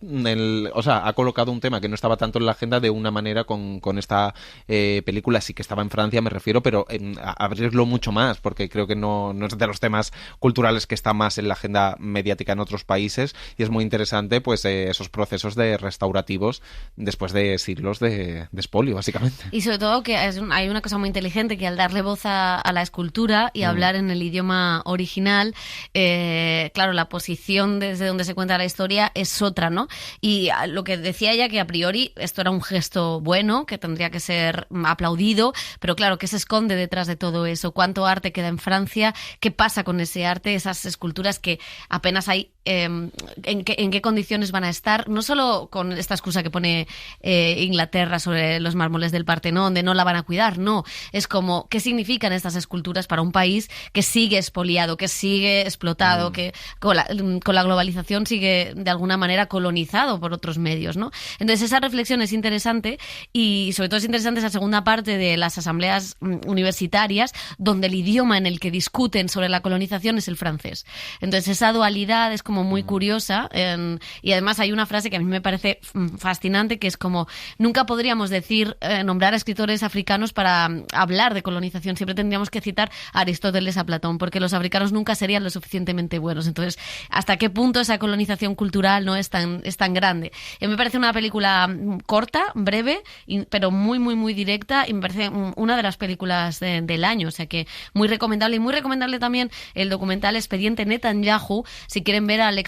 ha colocado un tema que no estaba tanto en la agenda de una manera con esta película. Sí que estaba en Francia, me refiero, pero a abrirlo mucho más, porque creo que no es de los temas culturales que está más en la agenda mediática en otros países, y es muy interesante pues esos procesos de restaurativos después de siglos de expolio, básicamente. Y sobre todo que hay una cosa muy inteligente, que al darle voz a la escultura y hablar en el idioma original, claro, la posición desde donde se cuenta la historia es otra, ¿no? Y lo que decía ella, que a priori esto era un gesto bueno, que tendría que ser aplaudido, pero claro, ¿qué se esconde detrás de todo eso? ¿Cuánto arte queda en Francia? ¿Qué pasa con ese arte, esas esculturas que apenas hay? ¿En qué condiciones van a estar? No solo con esta excusa que pone Inglaterra sobre los mármoles del Partenón, de no la van a cuidar, no. Es como, ¿qué significan estas esculturas para un país que sigue expoliado, que sigue explotado, que con la globalización sigue de alguna manera colonizado por otros medios, ¿no? Entonces esa reflexión es interesante, y sobre todo es interesante esa segunda parte de las asambleas universitarias, donde el idioma en el que discuten sobre la colonización es el francés. Entonces esa dualidad es como muy curiosa, y además hay una frase que a mí me parece fascinante, que es como, nunca podríamos decir, nombrar a escritores africanos para hablar de colonización, siempre tendríamos que citar a Aristóteles, a Platón, porque los africanos nunca serían lo suficientemente buenos. Entonces, ¿hasta qué punto esa colonización cultural no es tan grande? Y me parece una película corta, breve, pero muy, muy, muy directa, y me parece una de las películas del año, o sea que muy recomendable. Y muy recomendable también el documental Expediente Netanyahu, si quieren ver al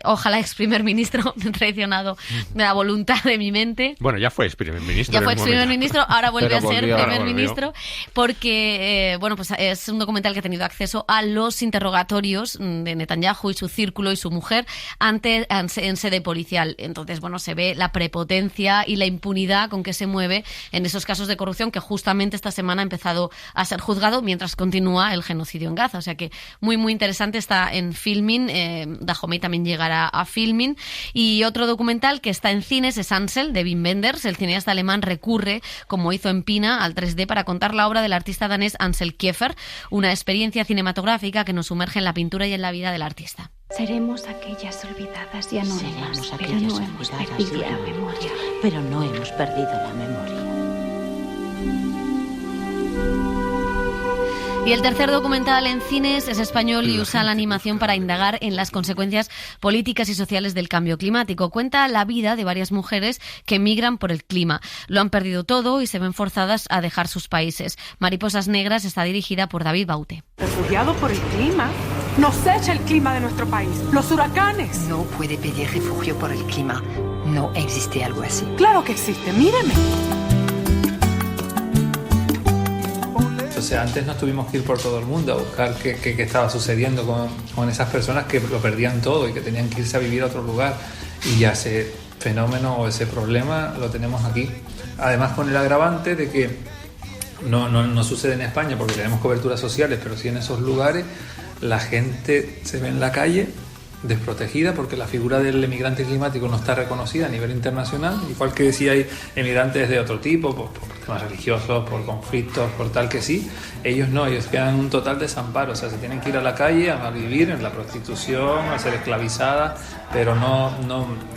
ojalá ex primer ministro traicionado de la voluntad de mi mente. Bueno, ya fue ex primer ministro. Ya fue ex primer ministro, ahora vuelve a ser primer ministro, porque pues es un documental que ha tenido acceso a los interrogatorios de Netanyahu y su círculo y su mujer en sede policial. Entonces, bueno, se ve la prepotencia y la impunidad con que se mueve en esos casos de corrupción, que justamente esta semana ha empezado a ser juzgado mientras continúa el genocidio en Gaza. O sea que muy, muy interesante, está en Filmin. Dahomey también llegará a Filmin. Y otro documental que está en cines es Ansel, de Wim Wenders. El cineasta alemán recurre, como hizo en Pina, al 3D para contar la obra del artista danés Ansel Kiefer, una experiencia cinematográfica que nos sumerge en la pintura y en la vida del artista. Seremos aquellas olvidadas y anónimas, pero no hemos perdido la memoria. Pero no hemos perdido la memoria. Y el tercer documental en cines es español y usa la animación para indagar en las consecuencias políticas y sociales del cambio climático. Cuenta la vida de varias mujeres que emigran por el clima. Lo han perdido todo y se ven forzadas a dejar sus países. Mariposas Negras está dirigida por David Baute. ¿Refugiado por el clima? Nos echa el clima de nuestro país. Los huracanes. No puede pedir refugio por el clima. No existe algo así. Claro que existe, míreme. O sea, antes nos tuvimos que ir por todo el mundo a buscar qué estaba sucediendo con esas personas que lo perdían todo y que tenían que irse a vivir a otro lugar. Y ya ese fenómeno o ese problema lo tenemos aquí. Además, con el agravante de que no sucede en España porque tenemos coberturas sociales, pero sí en esos lugares la gente se ve en la calle desprotegida porque la figura del emigrante climático no está reconocida a nivel internacional, igual que si hay emigrantes de otro tipo, por temas religiosos, por conflictos, por tal que sí, ellos no, ellos quedan en un total desamparo, o sea, se tienen que ir a la calle a vivir en la prostitución, a ser esclavizadas, pero no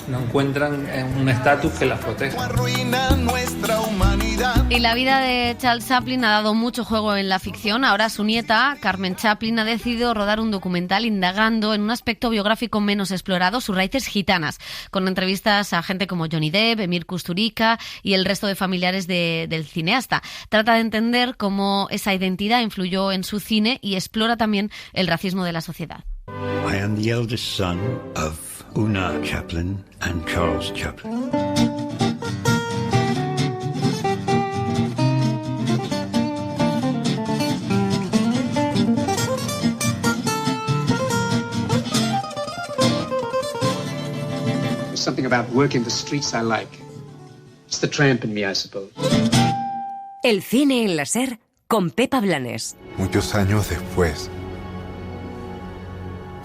encuentran un estatus que las proteja. Arruina nuestra humanidad. Y la vida de Charles Chaplin ha dado mucho juego en la ficción. Ahora su nieta, Carmen Chaplin, ha decidido rodar un documental indagando en un aspecto biográfico menos explorado, sus raíces gitanas, con entrevistas a gente como Johnny Depp, Emir Kusturica y el resto de familiares del cineasta. Trata de entender cómo esa identidad influyó en su cine y explora también el racismo de la sociedad. I am the eldest son of Una Chaplin and Charles Chaplin. Something about working the streets I like. It's the tramp in me, I suppose. El cine en la SER con Pepa Blanes. Muchos años después,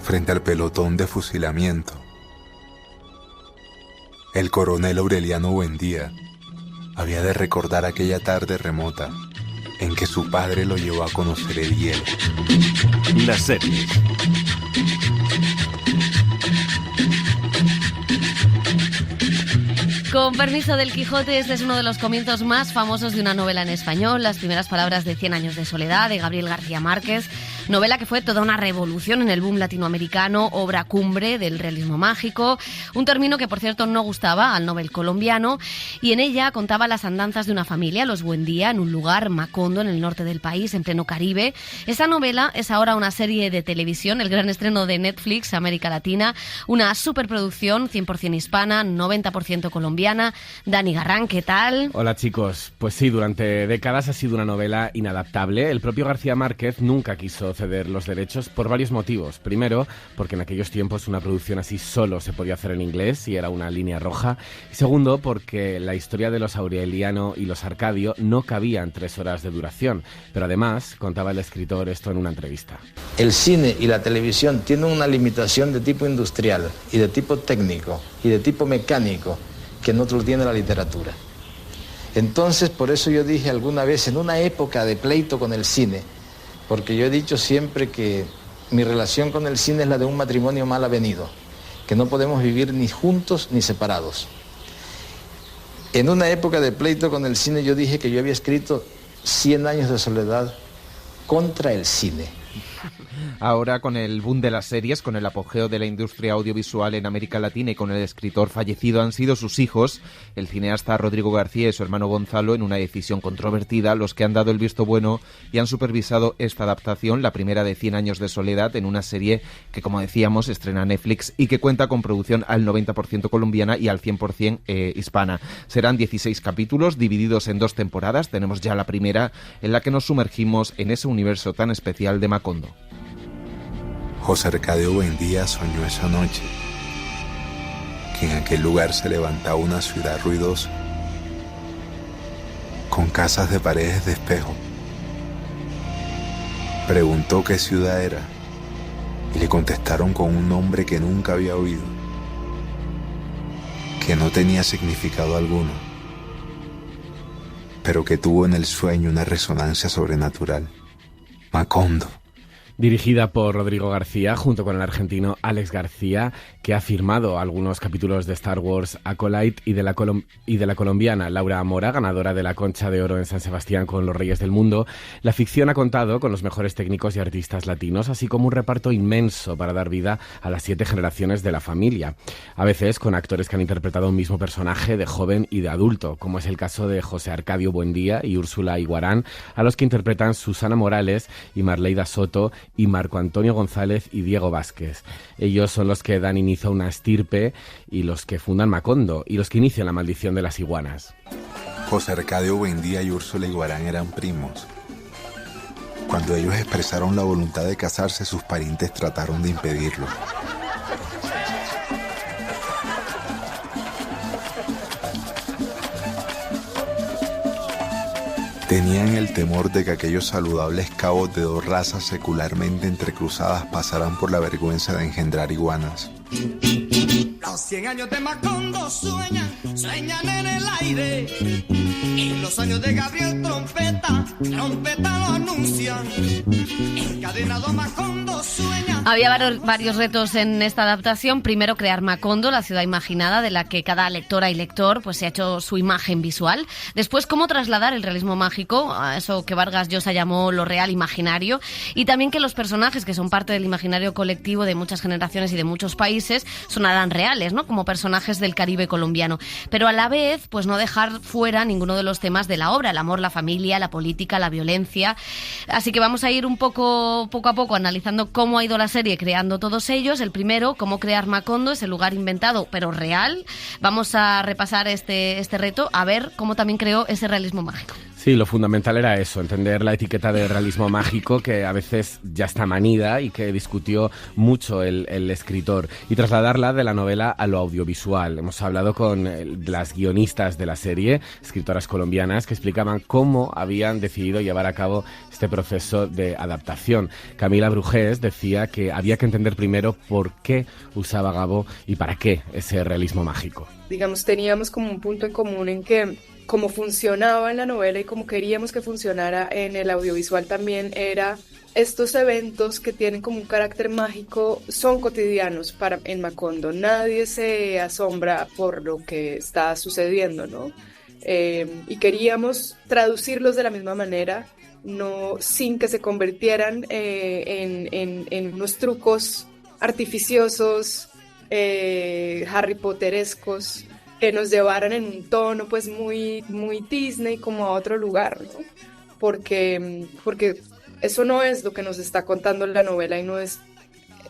frente al pelotón de fusilamiento, el coronel Aureliano Buendía había de recordar aquella tarde remota en que su padre lo llevó a conocer el hielo. Las series. Con permiso del Quijote, este es uno de los comienzos más famosos de una novela en español, Las primeras palabras de 100 años de soledad, de Gabriel García Márquez, novela que fue toda una revolución en el boom latinoamericano, obra cumbre del realismo mágico, un término que por cierto no gustaba al Nobel colombiano, y en ella contaba las andanzas de una familia, los Buendía, en un lugar, Macondo, en el norte del país, en pleno Caribe. Esa novela es ahora una serie de televisión, el gran estreno de Netflix, América Latina, una superproducción 100% hispana, 90% colombiana. Dani Garrán, ¿qué tal? Hola chicos, pues sí, durante décadas ha sido una novela inadaptable. El propio García Márquez nunca quiso ceder los derechos por varios motivos. Primero, porque en aquellos tiempos una producción así solo se podía hacer en inglés y era una línea roja. Y segundo, porque la historia de los Aureliano y los Arcadio no cabía en 3 horas de duración. Pero además, contaba el escritor esto en una entrevista. El cine y la televisión tienen una limitación de tipo industrial y de tipo técnico y de tipo mecánico que no lo tiene la literatura. Entonces, por eso yo dije alguna vez, en una época de pleito con el cine, porque yo he dicho siempre que mi relación con el cine es la de un matrimonio mal avenido, que no podemos vivir ni juntos ni separados. En una época de pleito con el cine yo dije que yo había escrito 100 años de soledad contra el cine. Ahora, con el boom de las series, con el apogeo de la industria audiovisual en América Latina y con el escritor fallecido, han sido sus hijos, el cineasta Rodrigo García y su hermano Gonzalo, en una decisión controvertida, los que han dado el visto bueno y han supervisado esta adaptación, la primera de 100 años de soledad, en una serie que, como decíamos, estrena Netflix y que cuenta con producción al 90% colombiana y al 100% hispana. Serán 16 capítulos divididos en 2 temporadas. Tenemos ya la primera, en la que nos sumergimos en ese universo tan especial de Macondo. José Arcadio Buendía soñó esa noche que en aquel lugar se levantaba una ciudad ruidosa, con casas de paredes de espejo. Preguntó qué ciudad era y le contestaron con un nombre que nunca había oído, que no tenía significado alguno, pero que tuvo en el sueño una resonancia sobrenatural. Macondo. Dirigida por Rodrigo García, junto con el argentino Alex García, que ha firmado algunos capítulos de Star Wars Acolyte y de la colombiana Laura Mora, ganadora de la Concha de Oro en San Sebastián con Los Reyes del Mundo. La ficción ha contado con los mejores técnicos y artistas latinos, así como un reparto inmenso para dar vida a las 7 generaciones de la familia. A veces con actores que han interpretado un mismo personaje de joven y de adulto, como es el caso de José Arcadio Buendía y Úrsula Iguarán, a los que interpretan Susana Morales y Marleida Soto, y Marco Antonio González y Diego Vázquez. Ellos son los que dan inicio a una estirpe y los que fundan Macondo y los que inician la maldición de las iguanas. José Arcadio Buendía y Úrsula Iguarán eran primos. Cuando ellos expresaron la voluntad de casarse, sus parientes trataron de impedirlo. Tenían el temor de que aquellos saludables cabos de 2 razas secularmente entrecruzadas pasaran por la vergüenza de engendrar iguanas. Los 100 años de Macondo sueñan en el aire. Y los años de Gabriel Trompeta lo anuncian. Encadenado Macondo sueña. Había varios retos en esta adaptación. Primero, crear Macondo, la ciudad imaginada de la que cada lectora y lector pues se ha hecho su imagen visual. Después, cómo trasladar el realismo mágico a eso que Vargas Llosa llamó lo real imaginario. Y también que los personajes que son parte del imaginario colectivo de muchas generaciones y de muchos países sonaran reales, ¿no? Como personajes del Caribe colombiano. Pero a la vez, pues no dejar fuera ninguno de los temas de la obra: el amor, la familia, la política, la violencia. Así que vamos a ir un poco a poco analizando cómo ha ido la serie creando todos ellos. El primero, cómo crear Macondo, ese lugar inventado pero real. Vamos a repasar este reto, a ver cómo también creó ese realismo mágico. Sí, lo fundamental era eso, entender la etiqueta de realismo mágico que a veces ya está manida y que discutió mucho el escritor, y trasladarla de la novela a lo audiovisual. Hemos hablado con las guionistas de la serie, escritoras colombianas, que explicaban cómo habían decidido llevar a cabo este proceso de adaptación. Camila Brujés decía que había que entender primero por qué usaba Gabo y para qué ese realismo mágico. Digamos, teníamos como un punto en común en que cómo funcionaba en la novela y cómo queríamos que funcionara en el audiovisual también era estos eventos que tienen como un carácter mágico son cotidianos en Macondo. Nadie se asombra por lo que está sucediendo, ¿no? Y queríamos traducirlos de la misma manera, no sin que se convirtieran en unos trucos artificiosos, Harry Potterescos, que nos llevaran en un tono pues muy Disney, como a otro lugar, ¿no? Porque eso no es lo que nos está contando la novela y no es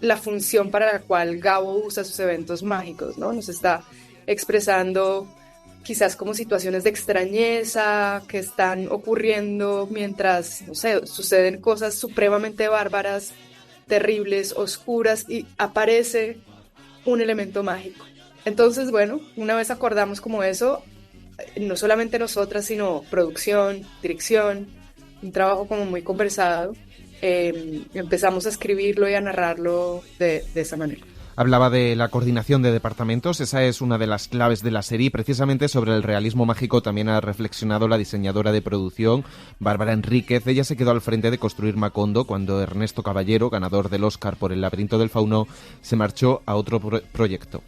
la función para la cual Gabo usa sus eventos mágicos, ¿no? Nos está expresando quizás como situaciones de extrañeza que están ocurriendo mientras, no sé, suceden cosas supremamente bárbaras, terribles, oscuras, y aparece un elemento mágico. Entonces, bueno, una vez acordamos como eso, no solamente nosotras, sino producción, dirección, un trabajo como muy conversado, empezamos a escribirlo y a narrarlo de esa manera. Hablaba de la coordinación de departamentos, esa es una de las claves de la serie. Precisamente sobre el realismo mágico también ha reflexionado la diseñadora de producción, Bárbara Enríquez. Ella se quedó al frente de construir Macondo cuando Ernesto Caballero, ganador del Oscar por El laberinto del fauno, se marchó a otro proyecto.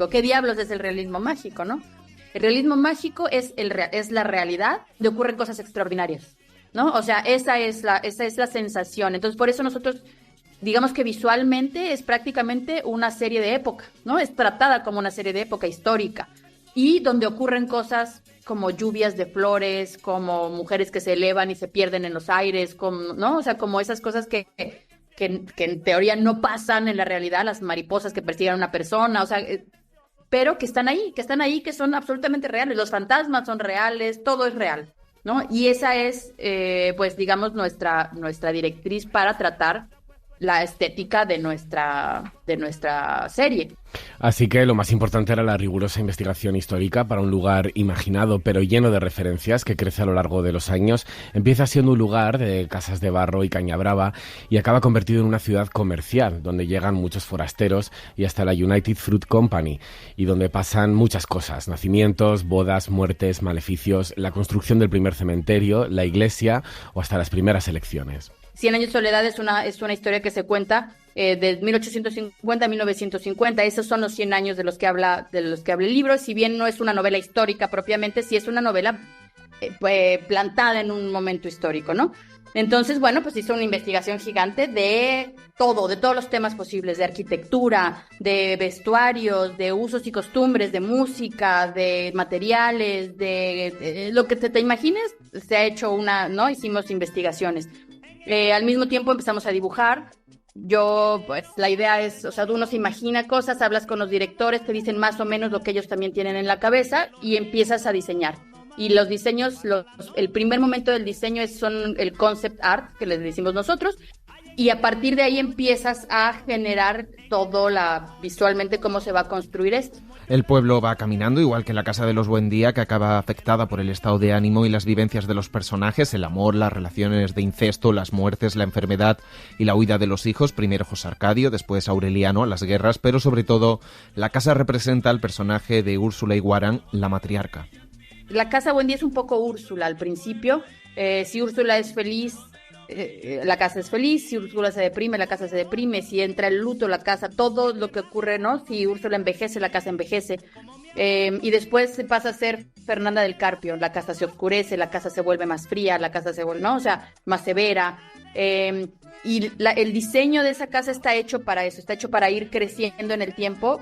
¿Qué diablos es el realismo mágico, no? El realismo mágico es la realidad de ocurren cosas extraordinarias, ¿no? O sea, esa es la sensación. Entonces, por eso nosotros, digamos que visualmente es prácticamente una serie de época, ¿no? Es tratada como una serie de época histórica y donde ocurren cosas como lluvias de flores, como mujeres que se elevan y se pierden en los aires, como, ¿no? O sea, como esas cosas que en teoría no pasan en la realidad, las mariposas que persiguen a una persona, o sea, pero que están ahí, que son absolutamente reales, los fantasmas son reales, todo es real, ¿no? Y esa es, pues, digamos, nuestra directriz para tratar la estética de nuestra serie. Así que lo más importante era la rigurosa investigación histórica para un lugar imaginado pero lleno de referencias que crece a lo largo de los años. Empieza siendo un lugar de casas de barro y caña brava y acaba convertido en una ciudad comercial donde llegan muchos forasteros y hasta la United Fruit Company, y donde pasan muchas cosas: nacimientos, bodas, muertes, maleficios, la construcción del primer cementerio, la iglesia o hasta las primeras elecciones. 100 años de soledad es una historia que se cuenta de 1850 a 1950. Esos son los 100 años de los que habla el libro. Si bien no es una novela histórica propiamente, sí es una novela plantada en un momento histórico, ¿no? Entonces, bueno, pues hizo una investigación gigante de todos los temas posibles, de arquitectura, de vestuarios, de usos y costumbres, de música, de materiales, de lo que te imagines. Se ha hecho ¿no? Hicimos investigaciones. Al mismo tiempo empezamos a dibujar. Pues la idea es, o sea, uno se imagina cosas, hablas con los directores, te dicen más o menos lo que ellos también tienen en la cabeza y empiezas a diseñar. Y los diseños, el primer momento del diseño son el concept art, que les decimos nosotros, y a partir de ahí empiezas a generar todo visualmente cómo se va a construir esto. El pueblo va caminando, igual que la casa de los Buendía, que acaba afectada por el estado de ánimo y las vivencias de los personajes, el amor, las relaciones de incesto, las muertes, la enfermedad y la huida de los hijos. Primero José Arcadio, después Aureliano, las guerras, pero sobre todo la casa representa al personaje de Úrsula Iguarán, la matriarca. La casa Buendía es un poco Úrsula al principio. Si Úrsula es feliz, la casa es feliz. Si Úrsula se deprime, la casa se deprime. Si entra el luto, la casa, todo lo que ocurre, ¿no? Si Úrsula envejece, la casa envejece. Y después se pasa a ser Fernanda del Carpio. La casa se oscurece, la casa se vuelve más fría, la casa se vuelve, ¿no? O sea, más severa. Y el diseño de esa casa está hecho para eso, está hecho para ir creciendo en el tiempo,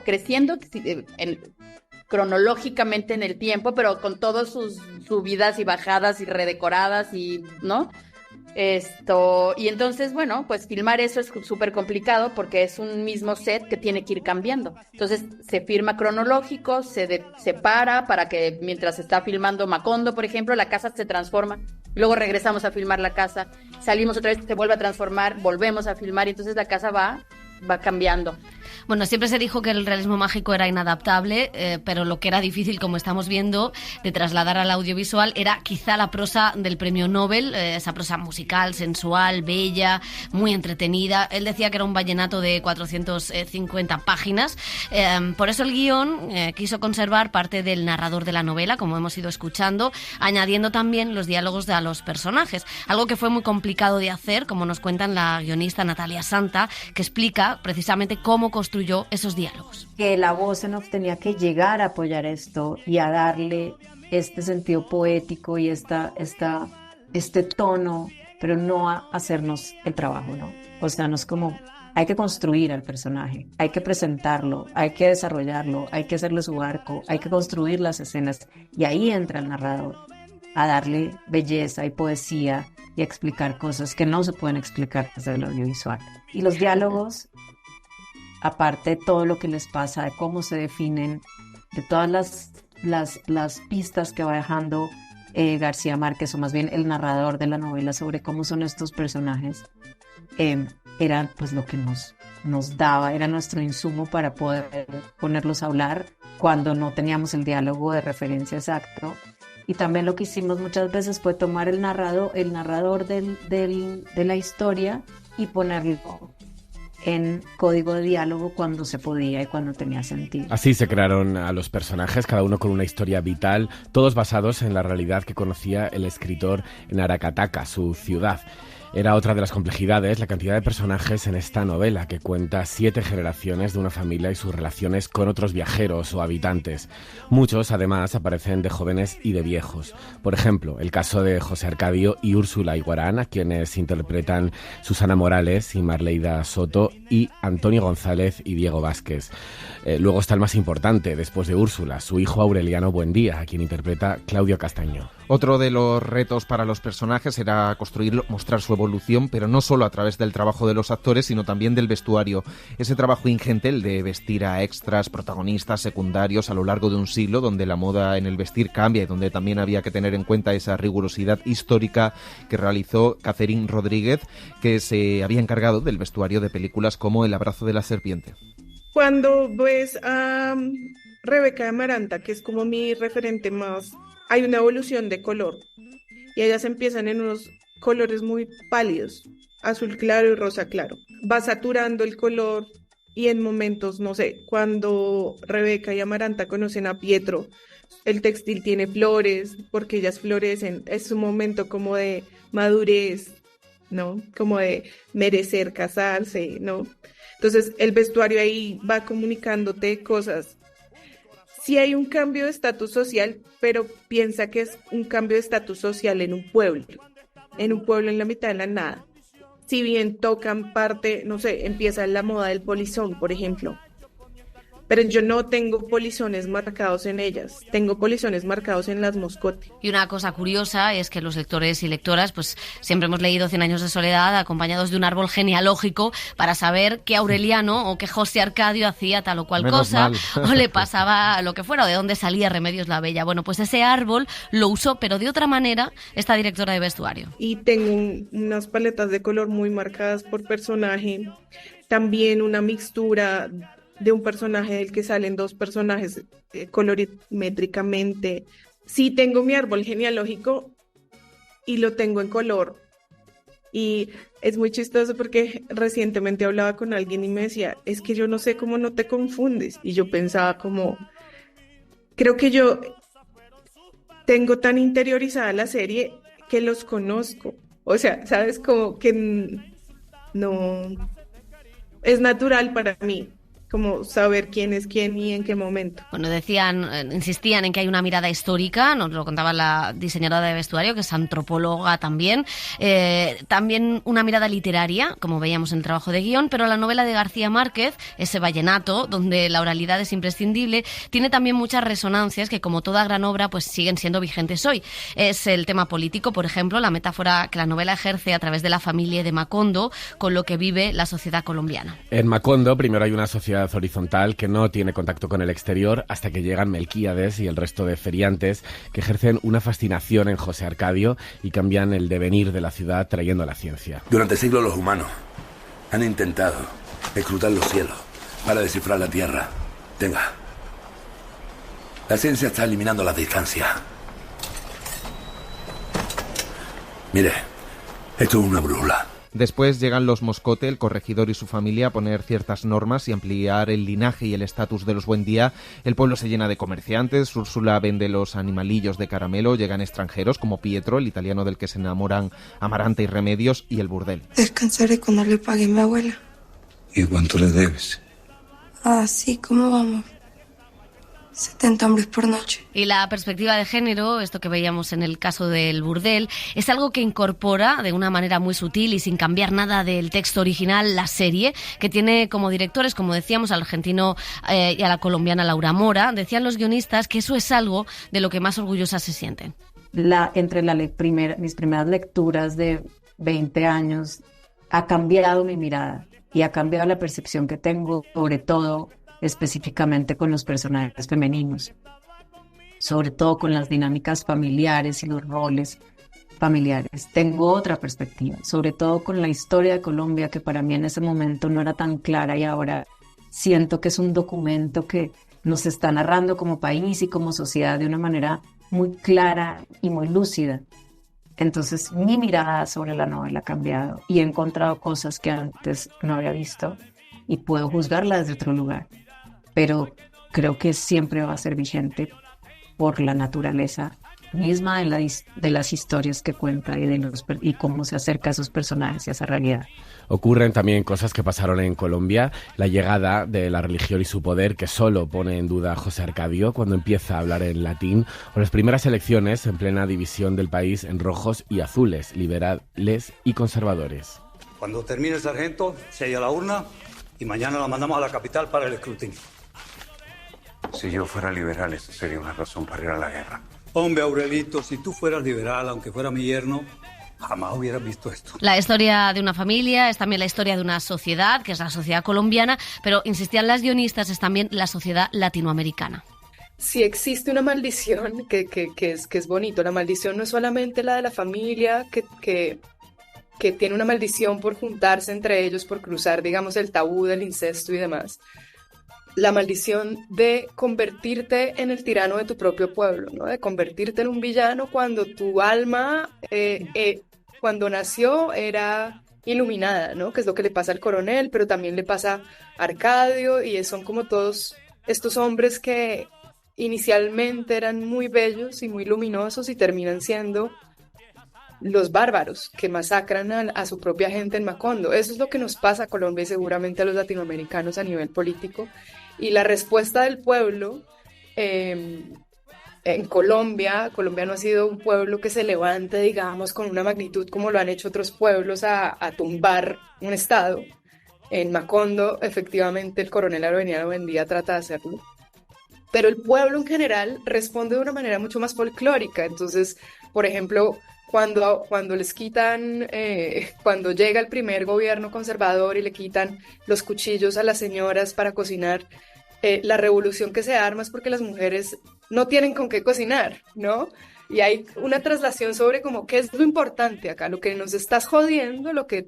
cronológicamente en el tiempo, pero con todas sus subidas y bajadas y redecoradas y, ¿no? Y entonces, bueno, pues filmar eso es súper complicado porque es un mismo set que tiene que ir cambiando. Entonces se firma cronológico, se separa para que mientras se está filmando Macondo, por ejemplo, la casa se transforma luego regresamos a filmar la casa, salimos otra vez, se vuelve a transformar, volvemos a filmar y entonces la casa va cambiando. Bueno, siempre se dijo que el realismo mágico era inadaptable, pero lo que era difícil, como estamos viendo, de trasladar al audiovisual era quizá la prosa del premio Nobel, esa prosa musical, sensual, bella, muy entretenida. Él decía que era un vallenato de 450 páginas. Por eso el guión quiso conservar parte del narrador de la novela, como hemos ido escuchando, añadiendo también los diálogos de los personajes, algo que fue muy complicado de hacer, como nos cuentan la guionista Natalia Santa, que explica precisamente cómo construyó esos diálogos. Que la voz en off tenía que llegar a apoyar esto y a darle este sentido poético y este tono, pero no a hacernos el trabajo, ¿no? O sea, no es como, hay que construir al personaje, hay que presentarlo, hay que desarrollarlo, hay que hacerle su arco, hay que construir las escenas y ahí entra el narrador a darle belleza y poesía y a explicar cosas que no se pueden explicar desde el audiovisual. Y los diálogos, aparte de todo lo que les pasa, de cómo se definen, de todas las pistas que va dejando García Márquez, o más bien el narrador de la novela, sobre cómo son estos personajes, era pues lo que nos daba, era nuestro insumo para poder ponerlos a hablar cuando no teníamos el diálogo de referencia exacto. Y también lo que hicimos muchas veces fue tomar el narrador de la historia y ponerlo en código de diálogo cuando se podía y cuando tenía sentido. Así se crearon a los personajes, cada uno con una historia vital, todos basados en la realidad que conocía el escritor en Aracataca, su ciudad. Era otra de las complejidades, la cantidad de personajes en esta novela, que cuenta 7 generaciones de una familia y sus relaciones con otros viajeros o habitantes. Muchos, además, aparecen de jóvenes y de viejos. Por ejemplo, el caso de José Arcadio y Úrsula Iguarán, a quienes interpretan Susana Morales y Marleida Soto, y Antonio González y Diego Vázquez. Luego está el más importante, después de Úrsula, su hijo Aureliano Buendía, a quien interpreta Claudio Castaño. Otro de los retos para los personajes era construirlo, mostrar su evolución, pero no solo a través del trabajo de los actores, sino también del vestuario. Ese trabajo ingente, el de vestir a extras, protagonistas, secundarios a lo largo de un siglo, donde la moda en el vestir cambia y donde también había que tener en cuenta esa rigurosidad histórica que realizó Catherine Rodríguez, que se había encargado del vestuario de películas como El abrazo de la serpiente. Cuando ves a Rebeca de Amaranta, que es como mi referente más, hay una evolución de color y ellas empiezan en unos colores muy pálidos, azul claro y rosa claro. Va saturando el color y en momentos, no sé, cuando Rebeca y Amaranta conocen a Pietro, el textil tiene flores porque ellas florecen, es un momento como de madurez, ¿no? Como de merecer casarse, ¿no? Entonces el vestuario ahí va comunicándote cosas. Sí hay un cambio de estatus social, pero piensa que es un cambio de estatus social en un pueblo en la mitad de la nada. Si bien tocan parte, no sé, empieza la moda del polizón, por ejemplo, pero yo no tengo polizones marcados en ellas, tengo polizones marcados en las Moscote. Y una cosa curiosa es que los lectores y lectoras pues siempre hemos leído 100 años de soledad acompañados de un árbol genealógico para saber que Aureliano o que José Arcadio hacía tal o cual Menos cosa mal. o le pasaba lo que fuera o de dónde salía Remedios la Bella. Bueno, pues ese árbol lo usó, pero de otra manera, esta directora de vestuario. Y tengo unas paletas de color muy marcadas por personaje, también una mixtura de un personaje del que salen 2 personajes colorimétricamente. Sí tengo mi árbol genealógico y lo tengo en color. Y es muy chistoso porque recientemente hablaba con alguien y me decía, es que yo no sé cómo no te confundes. Y yo pensaba como, creo que yo tengo tan interiorizada la serie que los conozco. O sea, sabes, como que no es natural para mí como saber quién es quién y en qué momento. Bueno, insistían en que hay una mirada histórica, nos lo contaba la diseñadora de vestuario, que es antropóloga también, también una mirada literaria, como veíamos en el trabajo de guión, pero la novela de García Márquez, ese vallenato, donde la oralidad es imprescindible, tiene también muchas resonancias que, como toda gran obra, pues siguen siendo vigentes hoy. Es el tema político, por ejemplo, la metáfora que la novela ejerce a través de la familia de Macondo con lo que vive la sociedad colombiana. En Macondo, primero hay una sociedad sociedad horizontal que no tiene contacto con el exterior hasta que llegan Melquíades y el resto de feriantes que ejercen una fascinación en José Arcadio y cambian el devenir de la ciudad trayendo la ciencia. Durante siglos los humanos han intentado escrutar los cielos para descifrar la Tierra. Tenga. La ciencia está eliminando las distancias. Mire, esto es una brújula. Después llegan los Moscote, el corregidor y su familia a poner ciertas normas y ampliar el linaje y el estatus de los Buendía. El pueblo se llena de comerciantes, Úrsula vende los animalillos de caramelo, llegan extranjeros como Pietro, el italiano del que se enamoran Amaranta y Remedios, y el burdel. Descansaré cuando le pague a mi abuela. ¿Y cuánto le debes? Así como vamos. 70 hombres por noche. Y la perspectiva de género, esto que veíamos en el caso del burdel, es algo que incorpora de una manera muy sutil y sin cambiar nada del texto original la serie, que tiene como directores, como decíamos, al argentino y a la colombiana Laura Mora. Decían los guionistas que eso es algo de lo que más orgullosas se sienten. Entre mis primeras lecturas de 20 años ha cambiado mi mirada y ha cambiado la percepción que tengo, sobre todo específicamente con los personajes femeninos, sobre todo con las dinámicas familiares y los roles familiares. Tengo otra perspectiva, sobre todo con la historia de Colombia, que para mí en ese momento no era tan clara y ahora siento que es un documento que nos está narrando como país y como sociedad de una manera muy clara y muy lúcida. Entonces mi mirada sobre la novela ha cambiado y he encontrado cosas que antes no había visto y puedo juzgarla desde otro lugar. Pero creo que siempre va a ser vigente por la naturaleza misma de las historias que cuenta y cómo se acerca a esos personajes y a esa realidad. Ocurren también cosas que pasaron en Colombia, la llegada de la religión y su poder, que solo pone en duda a José Arcadio cuando empieza a hablar en latín, o las primeras elecciones en plena división del país en rojos y azules, liberales y conservadores. Cuando termine el sargento, sella la urna y mañana la mandamos a la capital para el escrutinio. Si yo fuera liberal, eso sería una razón para ir a la guerra. Hombre, Aurelito, si tú fueras liberal, aunque fuera mi yerno, jamás hubieras visto esto. La historia de una familia es también la historia de una sociedad, que es la sociedad colombiana, pero insistían las guionistas, es también la sociedad latinoamericana. Si existe una maldición, que es bonito, la maldición no es solamente la de la familia, que tiene una maldición por juntarse entre ellos, por cruzar, digamos, el tabú del incesto y demás. La maldición de convertirte en el tirano de tu propio pueblo, ¿no? De convertirte en un villano cuando tu alma, cuando nació, era iluminada, ¿no? Que es lo que le pasa al coronel, pero también le pasa a Arcadio, y son como todos estos hombres que inicialmente eran muy bellos y muy luminosos y terminan siendo los bárbaros que masacran a su propia gente en Macondo. Eso es lo que nos pasa a Colombia y seguramente a los latinoamericanos a nivel político. Y la respuesta del pueblo en Colombia no ha sido un pueblo que se levante, digamos, con una magnitud como lo han hecho otros pueblos a tumbar un estado. En Macondo, efectivamente, el coronel Aureliano Buendía trata de hacerlo. Pero el pueblo en general responde de una manera mucho más folclórica. Entonces, por ejemplo, cuando les quitan, cuando llega el primer gobierno conservador y le quitan los cuchillos a las señoras para cocinar, la revolución que se arma es porque las mujeres no tienen con qué cocinar, ¿no? Y hay una traslación sobre como qué es lo importante acá, lo que nos está jodiendo, lo que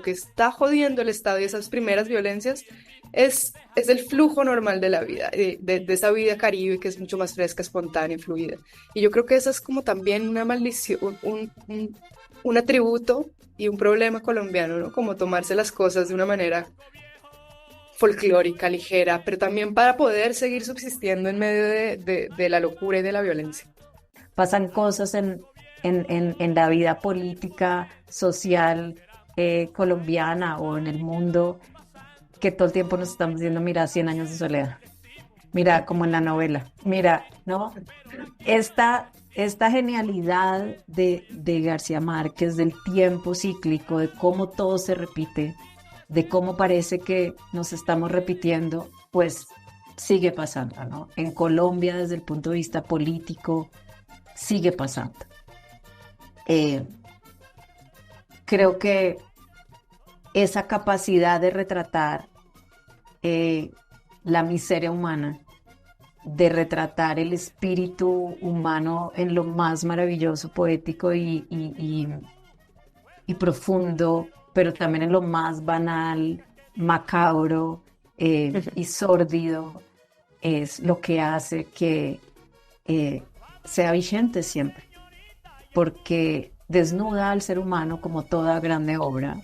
está jodiendo el Estado y esas primeras violencias es el flujo normal de la vida, de esa vida caribe que es mucho más fresca, espontánea y fluida. Y yo creo que esa es como también una maldición, un atributo y un problema colombiano, ¿no? Como tomarse las cosas de una manera folclórica, ligera, pero también para poder seguir subsistiendo en medio de la locura y de la violencia. Pasan cosas en la vida política, social, colombiana o en el mundo, que todo el tiempo nos estamos diciendo, mira, 100 años de soledad, mira, como en la novela, mira, ¿no? Esta genialidad de García Márquez, del tiempo cíclico, de cómo todo se repite, de cómo parece que nos estamos repitiendo, pues sigue pasando, ¿no? En Colombia, desde el punto de vista político, sigue pasando. Creo que esa capacidad de retratar la miseria humana, de retratar el espíritu humano en lo más maravilloso, poético y profundo, pero también en lo más banal, macabro y sórdido, es lo que hace que sea vigente siempre, porque desnuda al ser humano como toda grande obra.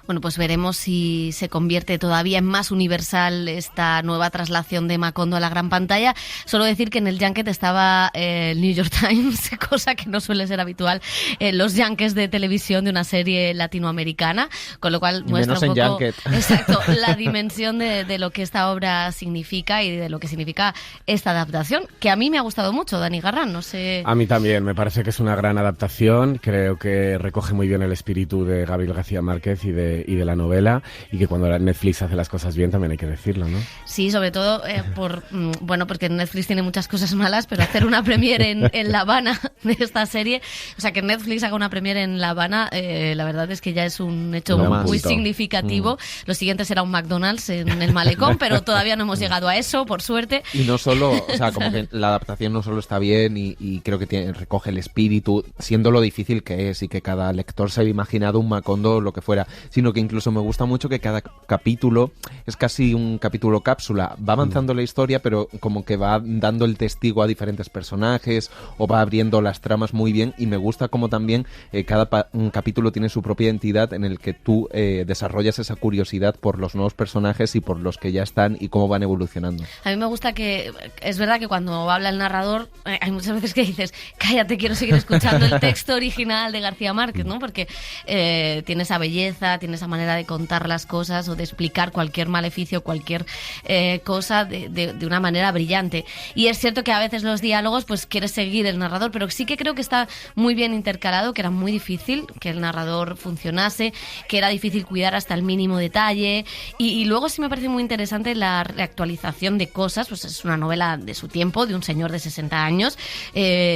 Bueno, pues veremos si se convierte todavía en más universal esta nueva traslación de Macondo a la gran pantalla. Solo decir que en el junket estaba el New York Times, cosa que no suele ser habitual en los junkets de televisión de una serie latinoamericana, con lo cual muestra un poco exacto, la dimensión de lo que esta obra significa y de lo que significa esta adaptación, que a mí me ha gustado mucho, Dani Garrán, no sé... A mí también, me parece que es una gran adaptación, creo que recoge muy bien el espíritu de Gabriel García Márquez y de la novela, y que cuando Netflix hace las cosas bien también hay que decirlo, ¿no? Sí, sobre todo porque Netflix tiene muchas cosas malas, pero hacer una premiere en La Habana de esta serie, o sea, que Netflix haga una premiere en La Habana, la verdad es que ya es un hecho muy significativo. Lo siguiente será un McDonald's en el malecón, pero todavía no hemos llegado a eso, por suerte. Y no solo, o sea, como que la adaptación no solo está bien y creo que recoge el espíritu, siendo lo difícil que es y que cada lector se haya imaginado un Macondo o lo que fuera, sino que incluso me gusta mucho que cada capítulo es casi un capítulo cápsula, va avanzando la historia, pero como que va dando el testigo a diferentes personajes o va abriendo las tramas muy bien, y me gusta como también un capítulo tiene su propia identidad en el que tú desarrollas esa curiosidad por los nuevos personajes y por los que ya están y cómo van evolucionando. A mí me gusta que, es verdad que cuando habla el narrador hay muchas veces que dices, cállate, quiero seguir escuchando el texto original de García Márquez, ¿no? Porque tiene esa belleza, tiene esa manera de contar las cosas o de explicar cualquier maleficio, cualquier cosa de una manera brillante. Y es cierto que a veces los diálogos pues quieres seguir el narrador, pero sí que creo que está muy bien intercalado, que era muy difícil que el narrador funcionase, que era difícil cuidar hasta el mínimo detalle, y luego sí me parece muy interesante la reactualización de cosas. Pues es una novela de su tiempo, de un señor de 60 años,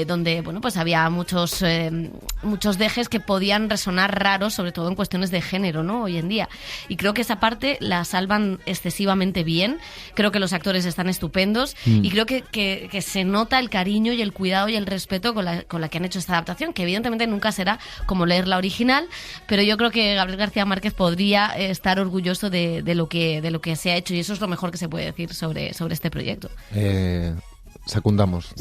donde bueno, pues había muchos dejes que podían resonar raros, sobre todo en cuestiones de género, ¿no? Hoy en día. Y creo que esa parte la salvan excesivamente bien. Creo que los actores están estupendos y creo que se nota el cariño y el cuidado y el respeto con la que han hecho esta adaptación, que evidentemente nunca será como leer la original, pero yo creo que Gabriel García Márquez podría estar orgulloso de lo que se ha hecho, y eso es lo mejor que se puede decir sobre este proyecto. Secundamos.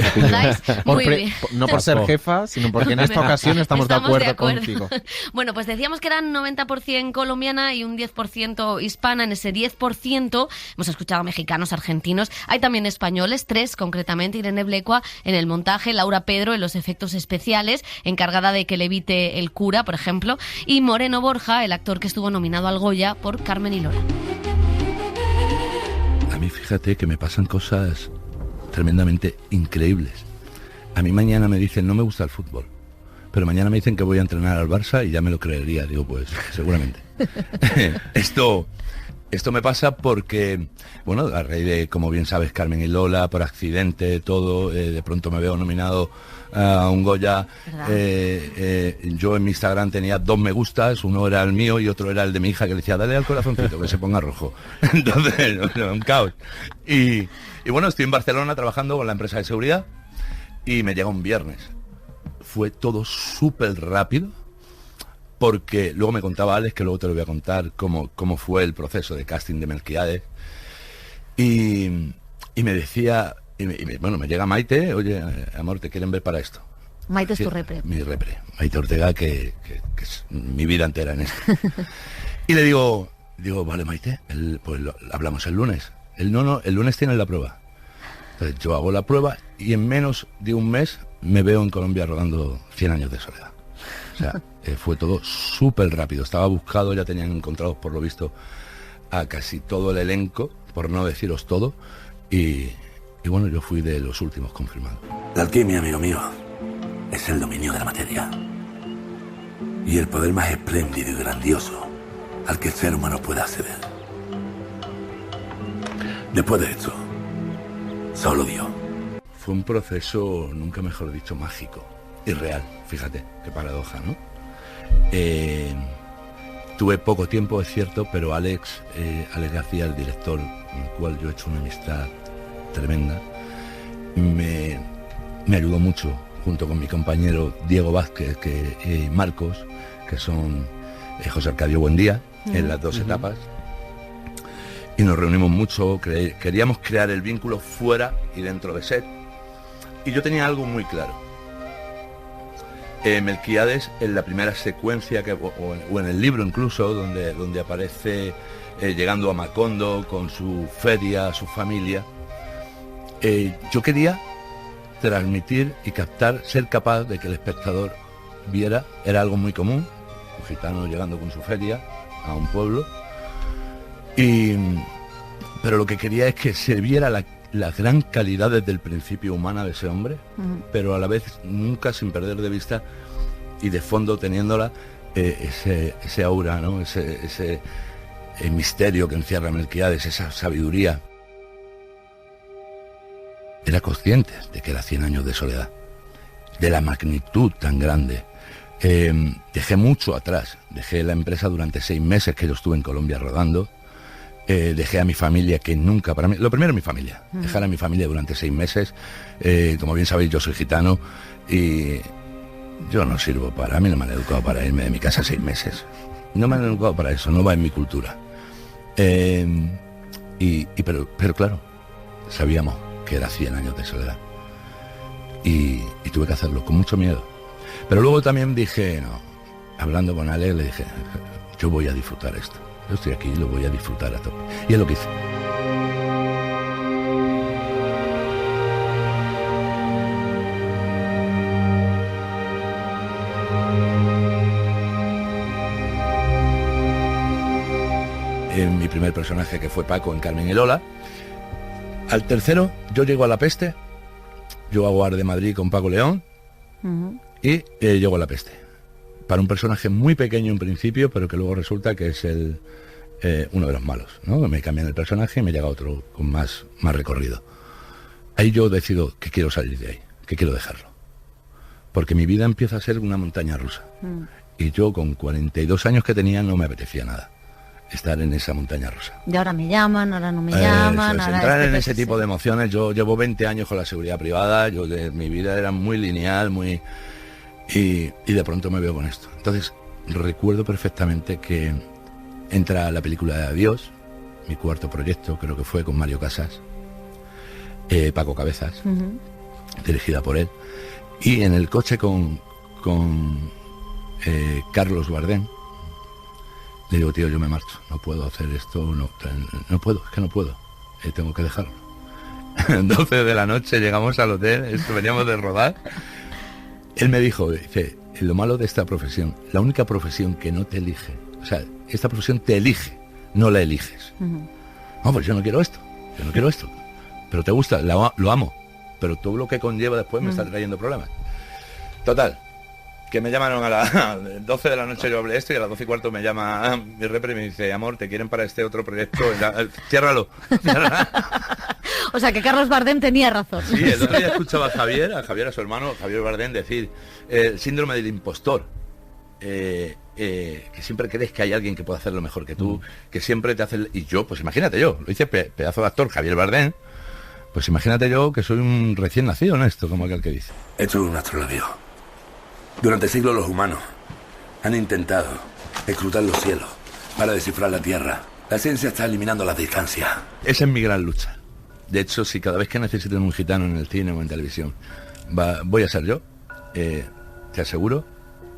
Muy bien. No por ser jefa, sino porque en esta ocasión estamos de acuerdo contigo. Bueno, pues decíamos que eran 90% colombiana y un 10% hispana. En ese 10% hemos escuchado mexicanos, argentinos, hay también españoles, 3 concretamente: Irene Blecua en el montaje, Laura Pedro en los efectos especiales, encargada de que levite el cura, por ejemplo, y Moreno Borja, el actor que estuvo nominado al Goya por Carmen y Lola. A mí fíjate que me pasan cosas tremendamente increíbles. A mí mañana me dicen, no me gusta el fútbol, pero mañana me dicen que voy a entrenar al Barça y ya me lo creería. Digo, pues seguramente. Esto me pasa porque, bueno, a raíz de, como bien sabes, Carmen y Lola, por accidente, todo, de pronto me veo nominado a un Goya. Yo en mi Instagram tenía 2 me gustas, uno era el mío y otro era el de mi hija, que le decía, dale al corazoncito que se ponga rojo. Entonces, un caos. Y bueno, estoy en Barcelona trabajando con la empresa de seguridad y me llega un viernes. Fue todo súper rápido, porque luego me contaba Alex, que luego te lo voy a contar, cómo fue el proceso de casting de Melquiades. Y me decía, bueno, me llega Maite, oye, amor, te quieren ver para esto. Maite es tu repre. Mi repre, Maite Ortega, que es mi vida entera en esto. Y le digo, vale, Maite, pues hablamos el lunes. El lunes tienen la prueba. Entonces yo hago la prueba y en menos de un mes me veo en Colombia rodando 100 años de soledad. O sea, fue todo súper rápido. Estaba buscado, ya tenían encontrados por lo visto a casi todo el elenco, por no deciros todo. Y bueno, yo fui de los últimos confirmados. La alquimia, amigo mío, es el dominio de la materia. Y el poder más espléndido y grandioso al que el ser humano pueda acceder. Después de esto, solo Dios. Fue un proceso, nunca mejor dicho, mágico y real. Fíjate, qué paradoja, ¿no? Tuve poco tiempo, es cierto, pero Alex García, el director, con el cual yo he hecho una amistad tremenda, me ayudó mucho, junto con mi compañero Diego Vázquez y Marcos, que son José Arcadio Buendía, en las dos etapas. Y nos reunimos mucho, queríamos crear el vínculo fuera y dentro de set. Y yo tenía algo muy claro. Melquíades, en la primera secuencia, o en el libro incluso, donde aparece llegando a Macondo con su feria, su familia, yo quería transmitir y captar, ser capaz de que el espectador viera, era algo muy común, un gitano llegando con su feria a un pueblo, pero lo que quería es que se viera la gran calidad desde el principio humana de ese hombre, pero a la vez nunca sin perder de vista y de fondo teniéndola ese aura, ¿no? ese misterio que encierra Melquíades, esa sabiduría. Era consciente de que era 100 años de soledad, de la magnitud tan grande. Dejé mucho atrás, dejé la empresa durante 6 meses que yo estuve en Colombia rodando. Dejé a mi familia, que nunca, para mí, lo primero mi familia, dejar a mi familia durante 6 meses, como bien sabéis yo soy gitano y yo no sirvo a mí no me han educado para irme de mi casa 6 meses, no me han educado para eso, no va en mi cultura, pero claro, sabíamos que era 100 años de soledad y tuve que hacerlo con mucho miedo, pero luego también dije, no, hablando con Ale, le dije, yo voy a disfrutar esto. Yo estoy aquí y lo voy a disfrutar a tope. Y es lo que hice. En mi primer personaje, que fue Paco en Carmen y Lola. Al tercero, yo llego a La Peste. Yo hago Ar de Madrid con Paco León. Y llego a La Peste. Para un personaje muy pequeño en principio, pero que luego resulta que es uno de los malos, ¿no? Me cambian el personaje y me llega otro con más recorrido. Ahí yo decido que quiero salir de ahí, que quiero dejarlo. Porque mi vida empieza a ser una montaña rusa. Y yo con 42 años que tenía no me apetecía nada estar en esa montaña rusa. Y ahora me llaman, ahora no me llaman. Ahora entrar en ese tipo de emociones. Yo llevo 20 años con la seguridad privada, mi vida era muy lineal, y de pronto me veo con esto. Entonces recuerdo perfectamente que entra la película de Adiós, mi cuarto proyecto, creo que fue con Mario Casas, Paco Cabezas, dirigida por él, y en el coche con Carlos Bardem, le digo, tío, yo me marcho, no puedo hacer esto, no puedo, es que no puedo, tengo que dejarlo. 12 de la noche llegamos al hotel, veníamos de rodar. Él me dijo, dice, lo malo de esta profesión, la única profesión que no te elige, o sea, esta profesión te elige, no la eliges. No, pues yo no quiero esto, pero te gusta, lo amo, pero todo lo que conlleva después me está trayendo problemas. Total, que me llamaron a las 12 de la noche, yo hablé esto, y a las 12 y cuarto me llama mi repre y me dice, amor, te quieren para este otro proyecto, ciérralo. O sea, que Carlos Bardem tenía razón. Sí, el otro día escuchaba a Javier, a su hermano, Javier Bardem, decir el síndrome del impostor. Que siempre crees que hay alguien que puede hacerlo mejor que tú, que siempre te hace... Y yo, pues imagínate yo, lo dice pedazo de actor Javier Bardem, pues imagínate yo que soy un recién nacido en esto, como aquel que dice. Esto es un astrolabio. Durante siglos los humanos han intentado escrutar los cielos para descifrar la Tierra. La ciencia está eliminando las distancias. Esa es mi gran lucha. De hecho, si cada vez que necesiten un gitano en el cine o en televisión voy a ser yo, te aseguro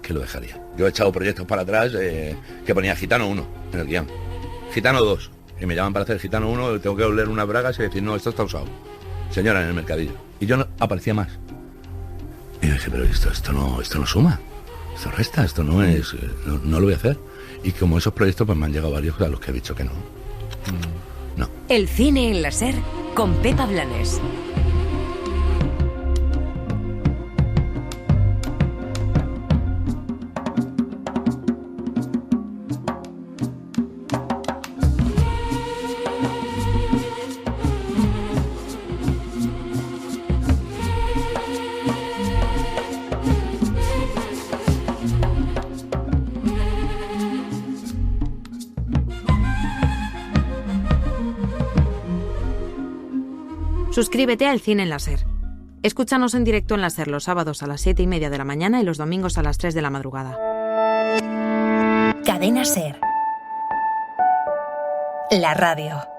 que lo dejaría. Yo he echado proyectos para atrás que ponía Gitano 1 en el guión, Gitano 2, y me llaman para hacer Gitano 1, tengo que oler unas bragas y decir, no, esto está usado, señora, en el mercadillo. Y yo no aparecía más. Y yo dije, pero esto no suma, esto resta, esto no es, no lo voy a hacer. Y como esos proyectos, pues me han llegado varios a los que he dicho que no. No. El cine en la SER con Pepa Blanes. Suscríbete al Cine en la SER. Escúchanos en directo en la SER los sábados a las 7:30 de la mañana y los domingos a las 3 de la madrugada. Cadena SER. La radio.